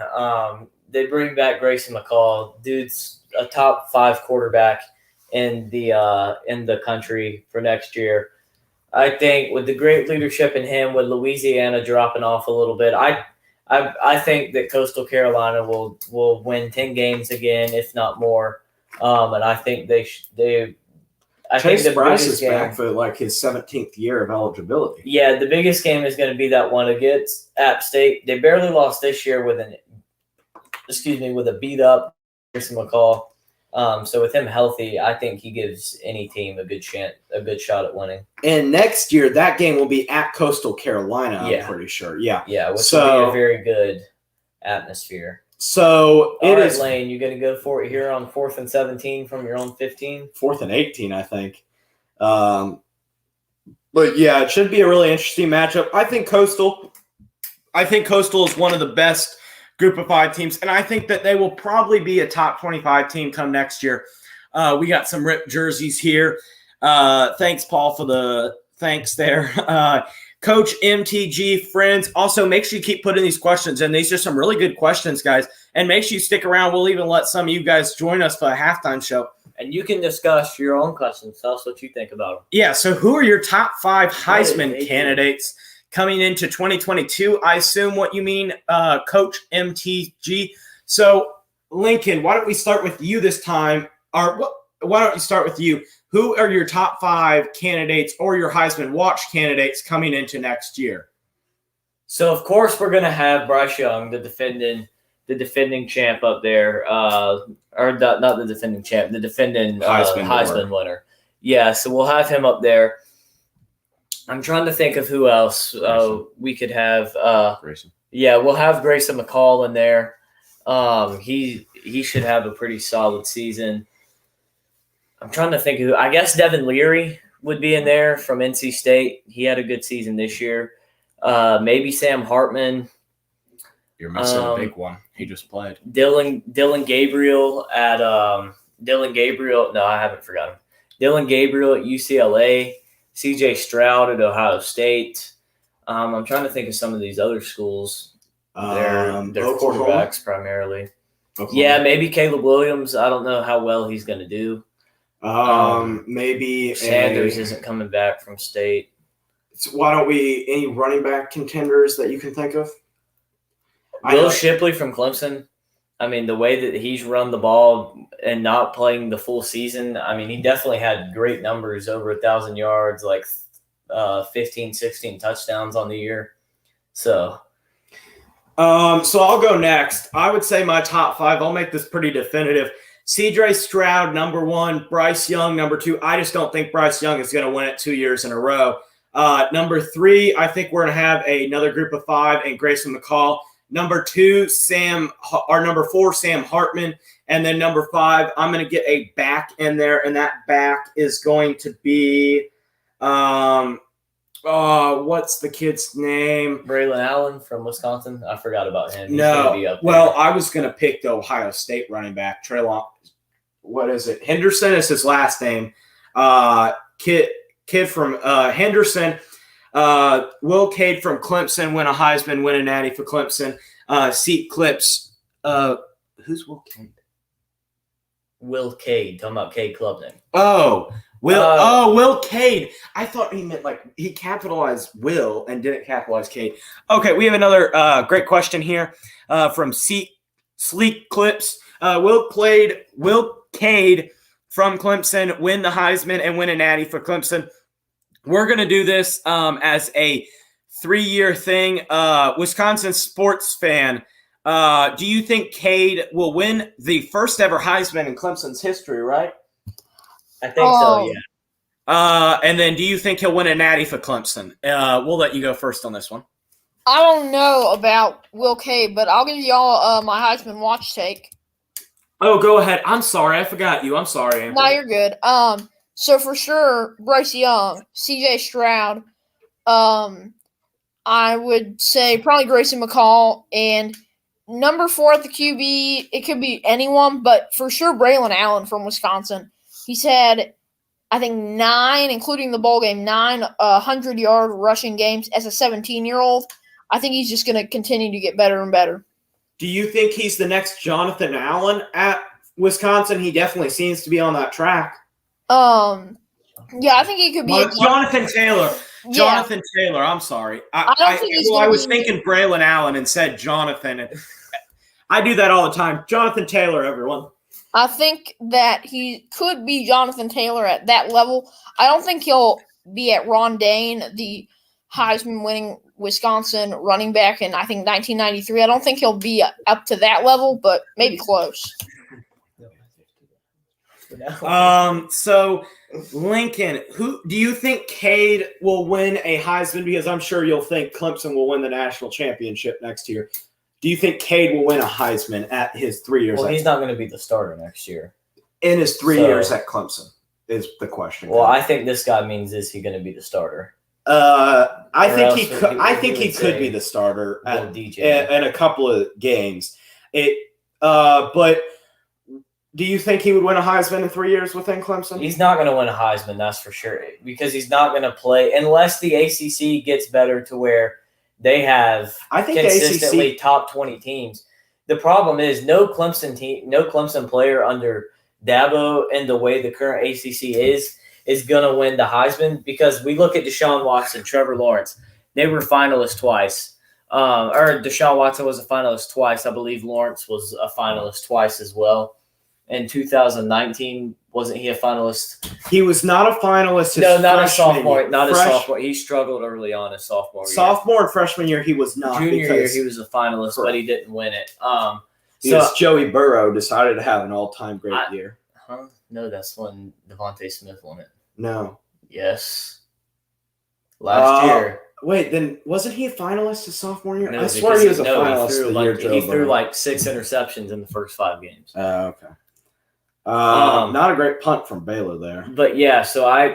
They bring back Grayson McCall. Dude's a top 5 quarterback in the country for next year. I think with the great leadership in him, with Louisiana dropping off a little bit, I think that Coastal Carolina will win 10 games again, if not more. And I think Chase Bryce is back for like his 17th year of eligibility. Yeah, the biggest game is going to be that one against App State. They barely lost this year with a beat up Grayson McCall. So with him healthy, I think he gives any team a good shot at winning. And next year, that game will be at Coastal Carolina. I'm pretty sure. Yeah, which will be a very good atmosphere. So All right, Lane, you going to go for it here on 4th and 17 from your own 15? 4th and 18, I think. But yeah, it should be a really interesting matchup. I think Coastal is one of the best group of 5 teams, and I think that they will probably be a top 25 team come next year. We got some ripped jerseys here. Thanks, Paul, for the thanks there. Coach MTG, friends, also make sure you keep putting these questions in. These are some really good questions, guys, and make sure you stick around. We'll even let some of you guys join us for a halftime show. And you can discuss your own questions. Tell us what you think about them. Yeah, so who are your top 5 Heisman candidates coming into 2022? I assume what you mean, Coach MTG. So, Lincoln, why don't we start with you this time? Or why don't you start with you? Who are your top 5 candidates or your Heisman Watch candidates coming into next year? So, of course, we're going to have Bryce Young, the defending champ up there. Not the defending champ, the defending Heisman winner. Yeah, so we'll have him up there. I'm trying to think of who else we could have. Grayson. Yeah, we'll have Grayson McCall in there. He should have a pretty solid season. I'm trying to think who. I guess Devin Leary would be in there from NC State. He had a good season this year. Maybe Sam Hartman. You're missing a big one. He just played. Dylan Gabriel at Dylan Gabriel. No, I haven't forgot him. Dylan Gabriel at UCLA. CJ Stroud at Ohio State. I'm trying to think of some of these other schools. They're quarterbacks primarily. Oklahoma. Yeah, maybe Caleb Williams. I don't know how well he's going to do. Maybe Sanders isn't coming back from state. So why don't we any running back contenders that you can think of? Will Shipley from Clemson. I mean, the way that he's run the ball and not playing the full season, I mean, he definitely had great numbers, over 1,000 yards, like 15, 16 touchdowns on the year. So I'll go next. I would say my top 5, I'll make this pretty definitive. CJ Stroud, number 1. Bryce Young, number 2. I just don't think Bryce Young is going to win it 2 years in a row. Number 3, I think we're going to have another group of 5 and Grayson McCall. Number 2, number 4, Sam Hartman. And then number 5, I'm going to get a back in there, and that back is going to be what's the kid's name? Braylon Allen from Wisconsin. I forgot about him. He's going to be up there. I was going to pick the Ohio State running back, Treylon. What is it? Henderson is his last name. Kid from Henderson. Will Cade from Clemson win a Heisman, win a Natty for Clemson. Seat clips. Who's Will Cade? Will Cade. Talking about Cade Klubnik. Oh, Uh, Will Cade. I thought he meant like he capitalized Will and didn't capitalize Cade. Okay, we have another great question here from Sleek Clips. Will Cade from Clemson win the Heisman and win a Natty for Clemson? We're going to do this as a 3-year thing. Wisconsin sports fan, do you think Cade will win the first ever Heisman in Clemson's history, right? I think so, yeah. And then do you think he'll win a Natty for Clemson? We'll let you go first on this one. I don't know about Will Cade, but I'll give y'all my Heisman watch take. Oh, go ahead. I'm sorry. I forgot you. I'm sorry, Anthony. No, you're good. So for sure, Bryce Young, C.J. Stroud, I would say probably Grayson McCall, and number 4 at the QB, it could be anyone, but for sure Braylon Allen from Wisconsin. He's had, I think, 9, including the bowl game, 9 100-yard rushing games as a 17-year-old. I think he's just going to continue to get better and better. Do you think he's the next Jonathan Allen at Wisconsin? He definitely seems to be on that track. Yeah, I think he could be Jonathan Taylor. Yeah. Jonathan Taylor. I'm sorry. I was thinking Braylon Allen and said Jonathan. I do that all the time. Jonathan Taylor, everyone. I think that he could be Jonathan Taylor at that level. I don't think he'll be at Ron Dane, the Heisman-winning Wisconsin running back in, I think, 1993. I don't think he'll be up to that level, but maybe close. So Lincoln, who do you think Cade will win a Heisman? Because I'm sure you'll think Clemson will win the national championship next year. Do you think Cade will win a Heisman at his 3 years? Well, he's not going to be the starter next year. In his 3 years at Clemson is the question. Well, I think this guy means, is he going to be the starter? I think he could. I think he could be the starter in a couple of games. But do you think he would win a Heisman in 3 years within Clemson? He's not going to win a Heisman, that's for sure, because he's not going to play unless the ACC gets better to where they have consistently top 20 teams. The problem is no Clemson player under Dabo and the way the current ACC is going to win the Heisman, because we look at Deshaun Watson, Trevor Lawrence. They were finalists twice. Or Deshaun Watson was a finalist twice. I believe Lawrence was a finalist twice as well. In 2019, wasn't he a finalist? He was not a finalist. No, not a sophomore. Not a sophomore. He struggled early on his sophomore year. Sophomore and freshman year, he was not. Junior year, he was a finalist, but he didn't win it. Joey Burrow decided to have an all-time great year. Huh? No, that's when Devontae Smith won it. No. Yes. Last year. Wait, then wasn't he a finalist his sophomore year? No, I swear he was a finalist He threw like 6 interceptions in the first 5 games. Okay. Not a great punt from Baylor there. But yeah, so I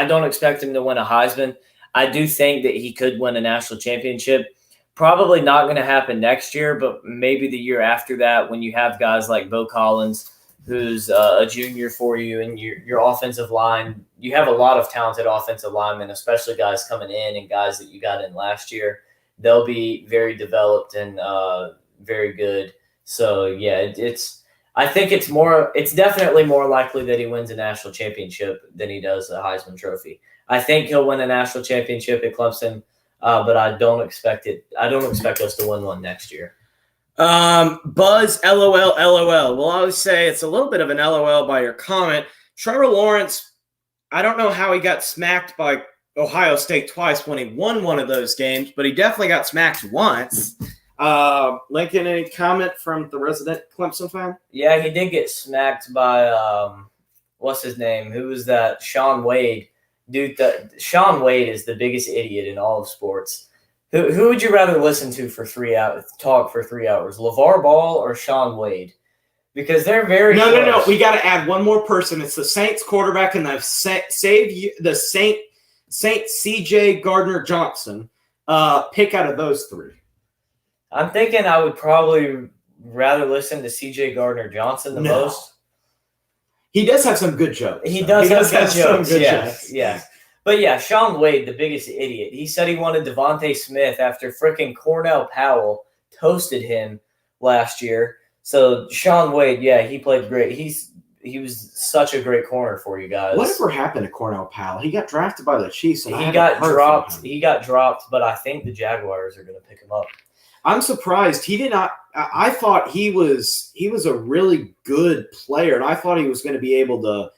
don't expect him to win a Heisman. I do think that he could win a national championship. Probably not going to happen next year, but maybe the year after that, when you have guys like Bo Collins, who's a junior for you, and your offensive line, you have a lot of talented offensive linemen, especially guys coming in and guys that you got in last year. They'll be very developed and very good. So yeah, I think it's definitely more likely that he wins a national championship than he does a Heisman Trophy. I think he'll win a national championship at Clemson, but I don't expect it. I don't expect us to win one next year. Buzz, LOL, LOL. Well, I would say it's a little bit of an LOL by your comment. Trevor Lawrence, I don't know how he got smacked by Ohio State twice when he won one of those games, but he definitely got smacked once. Lincoln, any comment from the resident Clemson fan? Yeah, he did get smacked by what's his name? Who was that? Sean Wade. Dude, Sean Wade is the biggest idiot in all of sports. Who would you rather listen to for 3 hours? Talk for 3 hours, LeVar Ball or Sean Wade? Because they're very no. We got to add one more person. It's the Saints quarterback and the Saint C.J. Gardner Johnson. Pick out of those 3. I'm thinking I would probably rather listen to C.J. Gardner Johnson the most. He does have some good jokes. He does have some good jokes. Yeah. But yeah, Sean Wade, the biggest idiot. He said he wanted Devontae Smith after freaking Cornell Powell toasted him last year. So Sean Wade, yeah, he played great. He was such a great corner for you guys. Whatever happened to Cornell Powell? He got drafted by the Chiefs, and He got dropped. He got dropped, but I think the Jaguars are going to pick him up. I'm surprised he did not. I thought he was a really good player, and I thought he was going to be able to,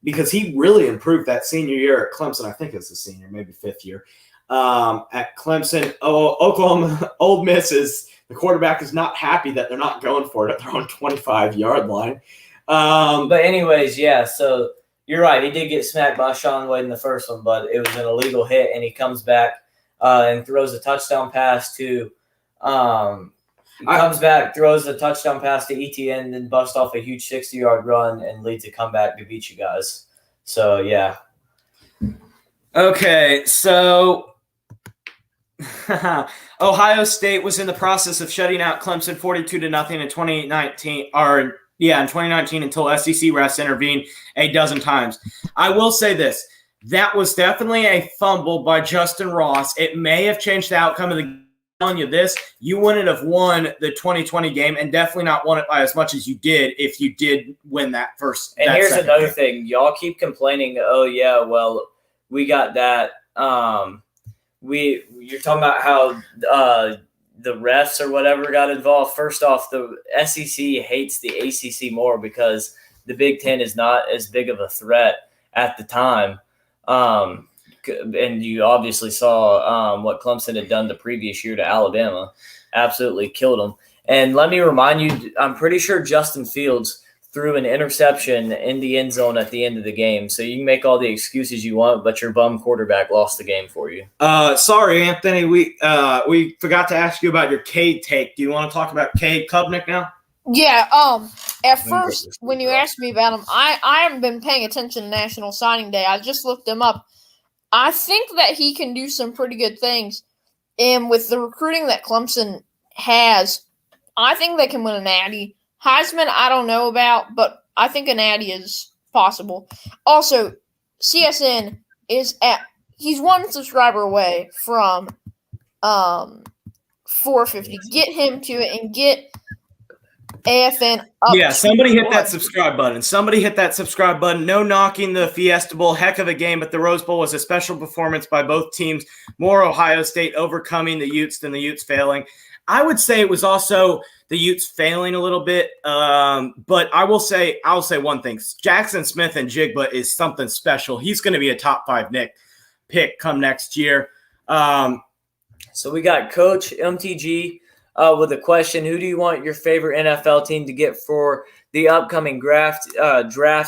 because he really improved that senior year at Clemson. I think it's the senior, maybe fifth year at Clemson. Oklahoma, Old Miss is the quarterback is not happy that they're not going for it at their own 25-yard line. But anyways, yeah. So you're right. He did get smacked by Sean Wade in the first one, but it was an illegal hit, and he comes back and throws a touchdown pass to. He comes back, throws a touchdown pass to ETN, then busts off a huge 60-yard run and leads a comeback to beat you guys. So yeah. Okay, so Ohio State was in the process of shutting out Clemson 42-0 in 2019, in 2019 until SEC refs intervened a dozen times. I will say this. That was definitely a fumble by Justin Ross. It may have changed the outcome of the game. Telling you this, you wouldn't have won the 2020 game and definitely not won it by as much as you did if you did win that first. And here's another thing. Y'all keep complaining, oh, yeah, well, we got that. You're talking about how the refs or whatever got involved. First off, the SEC hates the ACC more because the Big Ten is not as big of a threat at the time. And you obviously saw what Clemson had done the previous year to Alabama. Absolutely killed them. And let me remind you, I'm pretty sure Justin Fields threw an interception in the end zone at the end of the game. So you can make all the excuses you want, but your bum quarterback lost the game for you. Sorry, Anthony. We forgot to ask you about your Cade take. Do you want to talk about Cade Klubnik now? Yeah, at first, when you asked me about him, I haven't been paying attention to National Signing Day. I just looked him up. I think that he can do some pretty good things. And with the recruiting that Clemson has, I think they can win a natty. Heisman, I don't know about, but I think a natty is possible. Also, CSN he's one subscriber away from 450. Get him to it and get AFN up. Yeah, somebody hit that subscribe button. No knocking the Fiesta Bowl. Heck of a game, but the Rose Bowl was a special performance by both teams. More Ohio State overcoming the Utes than the Utes failing. I would say it was also the Utes failing a little bit. But I'll say one thing. Jackson Smith and Jigba is something special. He's going to be a top 5 pick come next year. So we got Coach MTG with a question. Who do you want your favorite NFL team to get for the upcoming draft?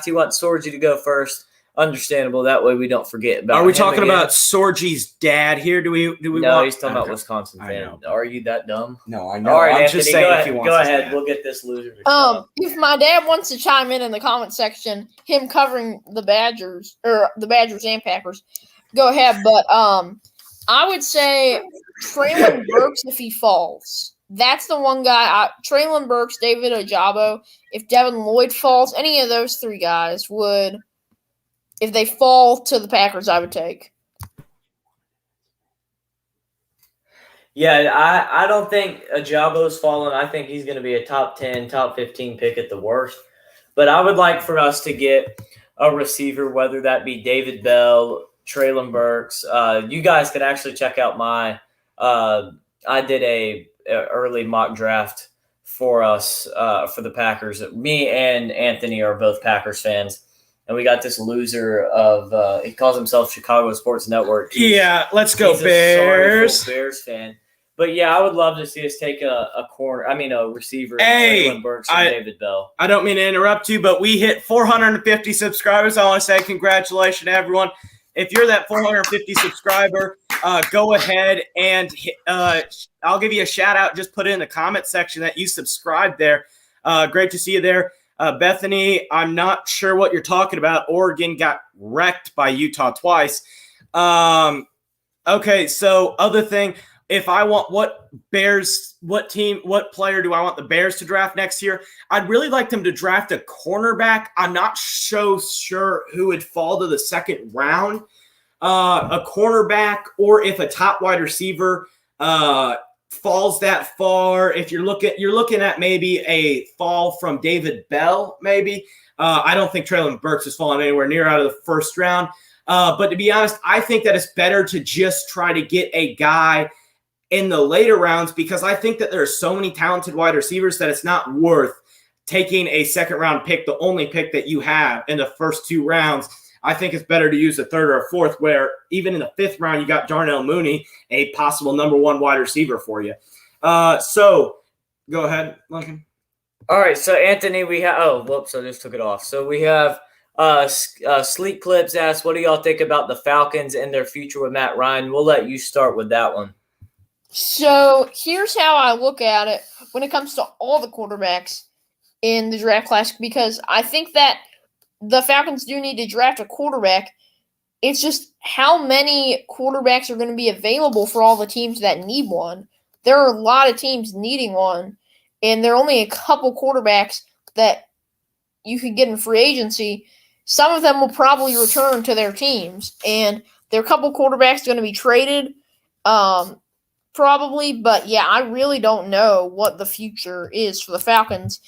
He wants Sorgi to go first. Understandable. That way we don't forget about him. Are we talking about Sorgi's dad here? Do we No, want? he's talking about Wisconsin fan. Are you that dumb? No, I know. All right, I'm Anthony, just saying if he wants go his ahead. dad. We'll get this loser to shut up. If my dad wants to chime in the comment section, him covering the Badgers and Packers, go ahead. But I would say Traylon Burks if he falls. That's the one guy. Traylon Burks, David Ojabo. If Devin Lloyd falls, any of those 3 guys would, if they fall to the Packers, I would take. Yeah, I don't think Ajabo's fallen. I think he's going to be a top 10, top 15 pick at the worst. But I would like for us to get a receiver, whether that be David Bell, Traylon Burks. You guys can actually check out my I did a early mock draft for us for the Packers. Me and Anthony are both Packers fans. And we got this loser of he calls himself Chicago Sports Network. Yeah, let's go He's Bears. A Bears fan. But yeah, I would love to see us take a receiver, Hey, Traylon Burks and David Bell. I don't mean to interrupt you, but we hit 450 subscribers. I want to say congratulations to everyone. If you're that 450 subscriber, go ahead and I'll give you a shout out. Just put it in the comment section that you subscribed there. Great to see you there. Bethany, I'm not sure what you're talking about. Oregon got wrecked by Utah twice. Okay, so other thing, if I want what player do I want the Bears to draft next year? I'd really like them to draft a cornerback. I'm not so sure who would fall to the second round. A cornerback, or if a top wide receiver falls that far. If you're looking at maybe a fall from David Bell, maybe. I don't think Traylon Burks has fallen anywhere near out of the first round. But to be honest, I think that it's better to just try to get a guy in the later rounds, because I think that there are so many talented wide receivers that it's not worth taking a second-round pick, the only pick that you have in the first 2 rounds. I think it's better to use a third or a fourth, where even in the 5th round, you got Darnell Mooney, a possible number 1 wide receiver for you. So go ahead, Lincoln. All right, so Anthony, we have – oh, whoops, I just took it off. So we have Sleek Clips asked, what do y'all think about the Falcons and their future with Matt Ryan? We'll let you start with that one. So here's how I look at it when it comes to all the quarterbacks in the draft class, because I think that the Falcons do need to draft a quarterback. It's just how many quarterbacks are going to be available for all the teams that need one. There are a lot of teams needing one, and there are only a couple quarterbacks that you could get in free agency. Some of them will probably return to their teams, and there are a couple quarterbacks going to be traded, probably. But, yeah, I really don't know what the future is for the Falcons.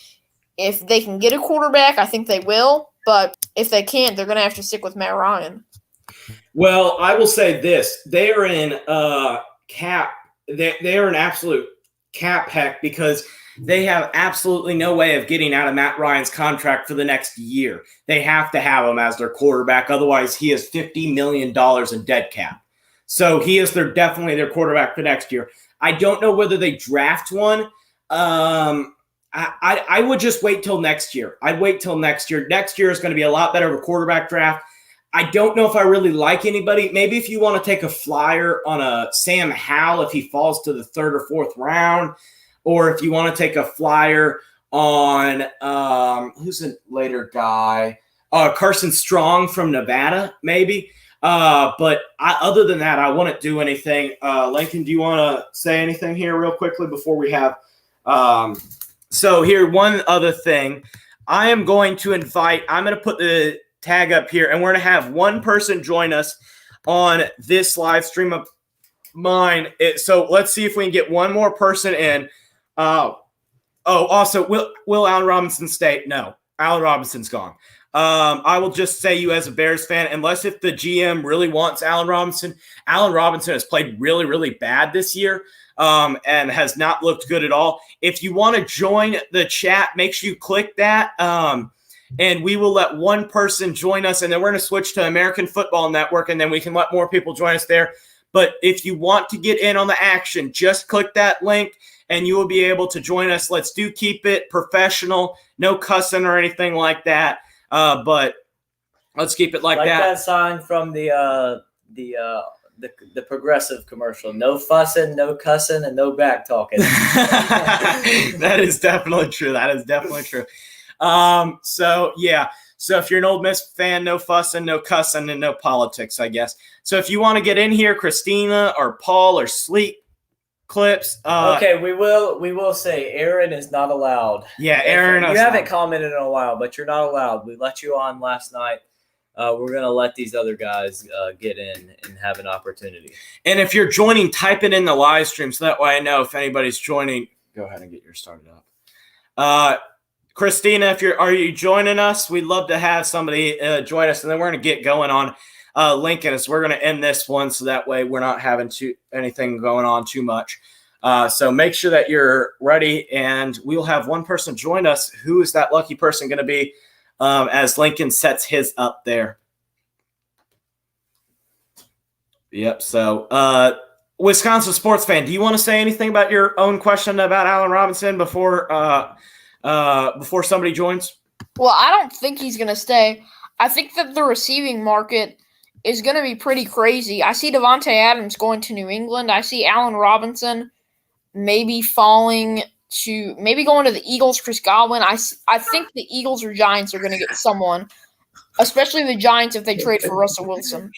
If they can get a quarterback, I think they will. But if they can't, they're going to have to stick with Matt Ryan. Well, I will say this. They are in cap. They are an absolute cap heck, because they have absolutely no way of getting out of Matt Ryan's contract for the next year. They have to have him as their quarterback. Otherwise, he has $50 million in dead cap. So he is definitely their quarterback for next year. I don't know whether they draft one. I would just wait till next year. I'd wait till next year. Next year is going to be a lot better of a quarterback draft. I don't know if I really like anybody. Maybe if you want to take a flyer on a Sam Howell if he falls to the 3rd or 4th round, or if you want to take a flyer on who's a later guy, Carson Strong from Nevada, maybe. But other than that, I wouldn't do anything. Lincoln, do you want to say anything here real quickly before we have so here, one other thing. I'm going to put the tag up here, and we're going to have one person join us on this live stream of mine. So let's see if we can get one more person in. Also, will Allen Robinson stay? No, Allen Robinson's gone. I will just say, you as a Bears fan, unless if the GM really wants Allen Robinson has played really, really bad this year. And has not looked good at all. If you want to join the chat, make sure you click that, and we will let one person join us, and then we're going to switch to American Football Network, and then we can let more people join us there. But if you want to get in on the action, just click that link, and you will be able to join us. Let's keep it professional, no cussing or anything like that, but let's keep it like that. Like that sign from the progressive commercial. No fussing, no cussing, and no back talking. That is definitely true. So yeah. So if you're an Ole Miss fan, no fussing, no cussing, and no politics, I guess. So if you want to get in here, Christina or Paul or Sleep Clips. Okay, we will say Aaron is not allowed. Yeah, Aaron. You haven't commented in a while, but you're not allowed. We let you on last night. We're going to let these other guys get in and have an opportunity. And if you're joining, type it in the live stream so that way I know if anybody's joining. Go ahead and get yours started up. Christina, are you joining us? We'd love to have somebody join us, and then we're going to get going on Lincoln. As we're going to end this one so that way we're not having anything going on too much. So make sure that you're ready, and we'll have one person join us. Who is that lucky person going to be? As Lincoln sets his up there. Yep. So, Wisconsin sports fan, do you want to say anything about your own question about Allen Robinson before somebody joins? Well, I don't think he's going to stay. I think that the receiving market is going to be pretty crazy. I see Devontae Adams going to New England. I see Allen Robinson maybe going to the Eagles, Chris Godwin. I think the Eagles or Giants are going to get someone, especially the Giants if they trade for Russell Wilson.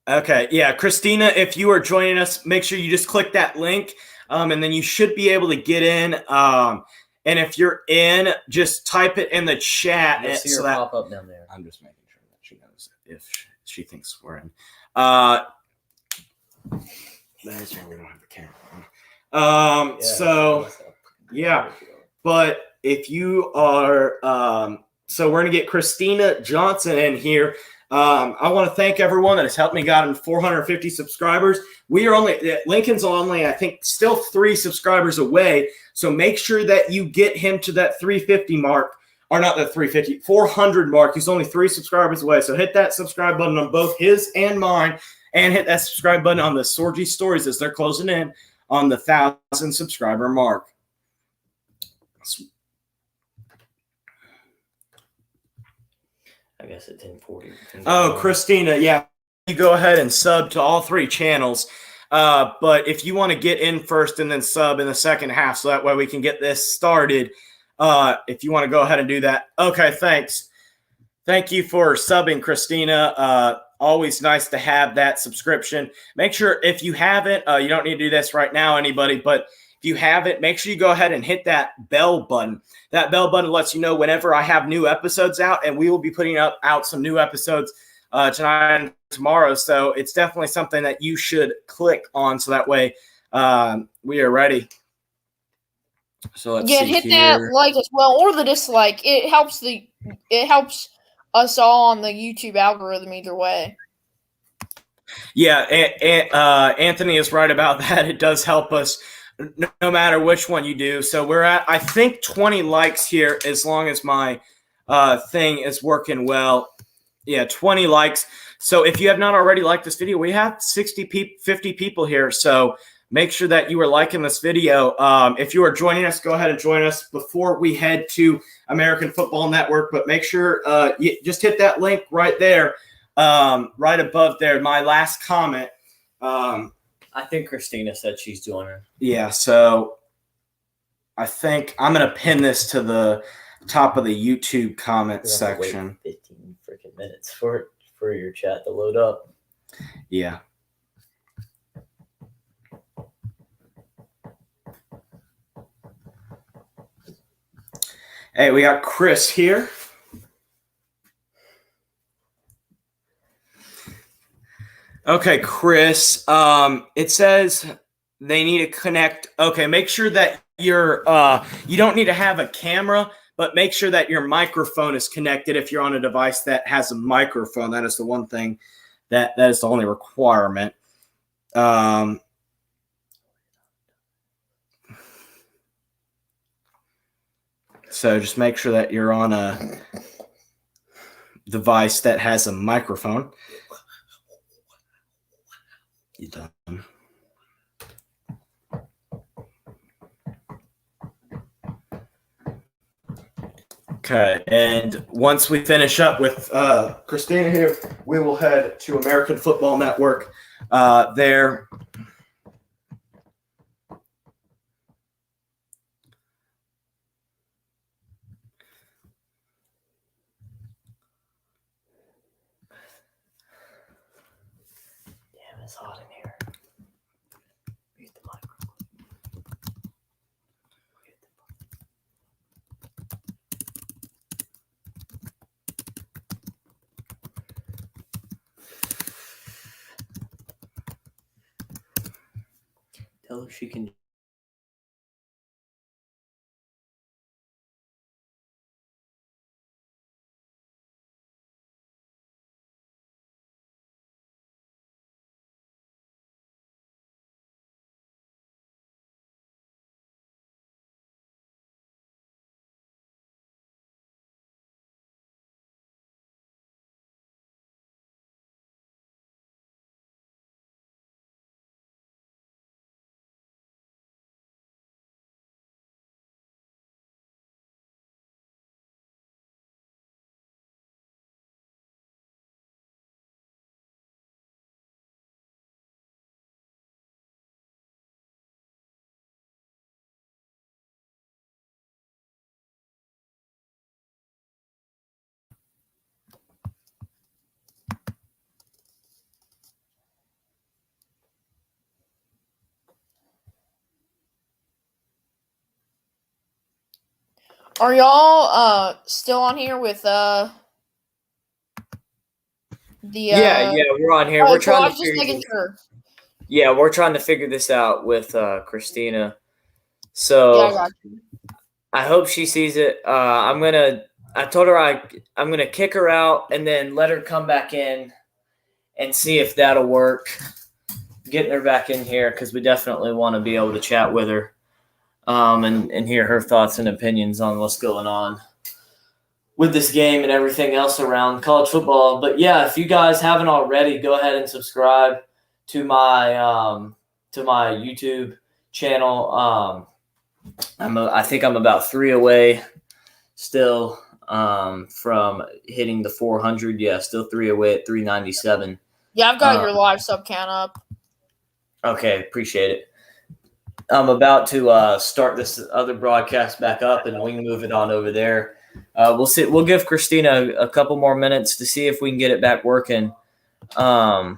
Okay, yeah, Christina, if you are joining us, make sure you just click that link, and then you should be able to get in. And if you're in, just type it in the chat. You'll see her pop up down there. I'm just making sure that she knows if she thinks we're in. That's why we don't have a camera. So yeah, but if you are, so we're gonna get Christina Johnson in here. I want to thank everyone that has helped me gotten 450 subscribers. We are Lincoln's only, I think, still 3 subscribers away. So make sure that you get him to that 350 mark, or not that 350, 400 mark. He's only 3 subscribers away. So hit that subscribe button on both his and mine, and hit that subscribe button on the Sorgy Stories as they're closing in on the 1,000 subscriber mark. I guess at 10:40. Oh, Christina, yeah. You go ahead and sub to all 3 channels. But if you want to get in first and then sub in the second half, so that way we can get this started, if you want to go ahead and do that. Okay, thanks. Thank you for subbing, Christina. Always nice to have that subscription. Make sure if you haven't, you don't need to do this right now, anybody, but if you haven't, make sure you go ahead and hit that bell button. That bell button lets you know whenever I have new episodes out, and we will be putting out some new episodes tonight and tomorrow. So it's definitely something that you should click on, so that way we are ready. So let's see hit here. that like as well, or the dislike. It helps us all on the YouTube algorithm either way. Yeah, Anthony is right about that. It does help us no matter which one you do. So we're at, I think, 20 likes here, as long as my thing is working well. Yeah, 20 likes. So if you have not already liked this video, we have 50 people here. So make sure that you are liking this video. If you are joining us, go ahead and join us before we head to American Football Network. But make sure you just hit that link right there, right above there. My last comment. I think Christina said she's doing it. Yeah, so I think I'm going to pin this to the top of the YouTube comment section. 15 freaking minutes for your chat to load up. Yeah. Hey, we got Chris here. Okay, Chris. It says they need to connect. Okay, make sure that you don't need to have a camera, but make sure that your microphone is connected if you're on a device that has a microphone. That is the one thing that is the only requirement. So just make sure that you're on a device that has a microphone. You done? Okay, and once we finish up with Christina here, we will head to American Football Network there. Damn, it's hot in here. Mute the mic. Tell her she can. Are y'all still on here with the Yeah, we're on here. Oh, We're cool. I trying was to just figure making this. sure. Yeah, we're trying to figure this out with Christina. Yeah, I So got you. I hope she sees it. I told her I'm gonna kick her out and then let her come back in and see if that'll work. Getting her back in here because we definitely want to be able to chat with her, and hear her thoughts and opinions on what's going on with this game and everything else around college football. But yeah, if you guys haven't already, go ahead and subscribe to my YouTube channel. I think I'm about 3 away still from hitting the 400. Yeah, still 3 away at 397. Yeah, I've got your live sub count up. Okay, appreciate it. I'm about to start this other broadcast back up, and we can move it on over there. We'll see. We'll give Christina a couple more minutes to see if we can get it back working. Hey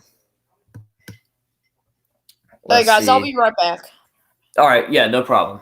Let's guys, I'll see. be right back. All right. Yeah, no problem.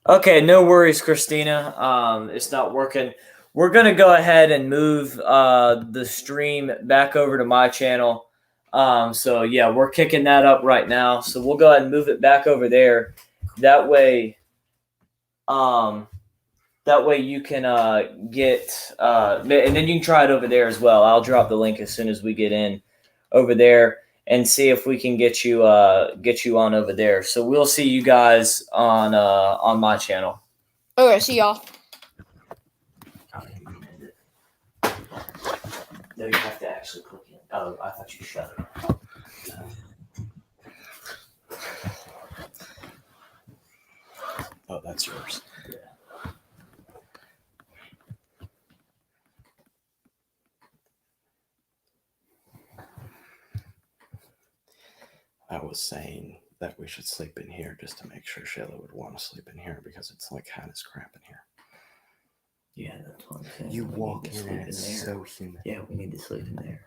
Okay, no worries, Christina. It's not working. We're gonna go ahead and move the stream back over to my channel. So yeah, we're kicking that up right now. So we'll go ahead and move it back over there. That way, you can get and then you can try it over there as well. I'll drop the link as soon as we get in over there and see if we can get you on over there. So we'll see you guys on my channel. Okay, see y'all. No, you have to actually click in. Oh, I thought you shut it. Oh, that's yours. I was saying that we should sleep in here just to make sure Shayla would want to sleep in here because it's like hot as crap in here. Yeah, that's what I'm saying. You We walk need to in sleep and it's there. so humid. Yeah, we need to sleep in there.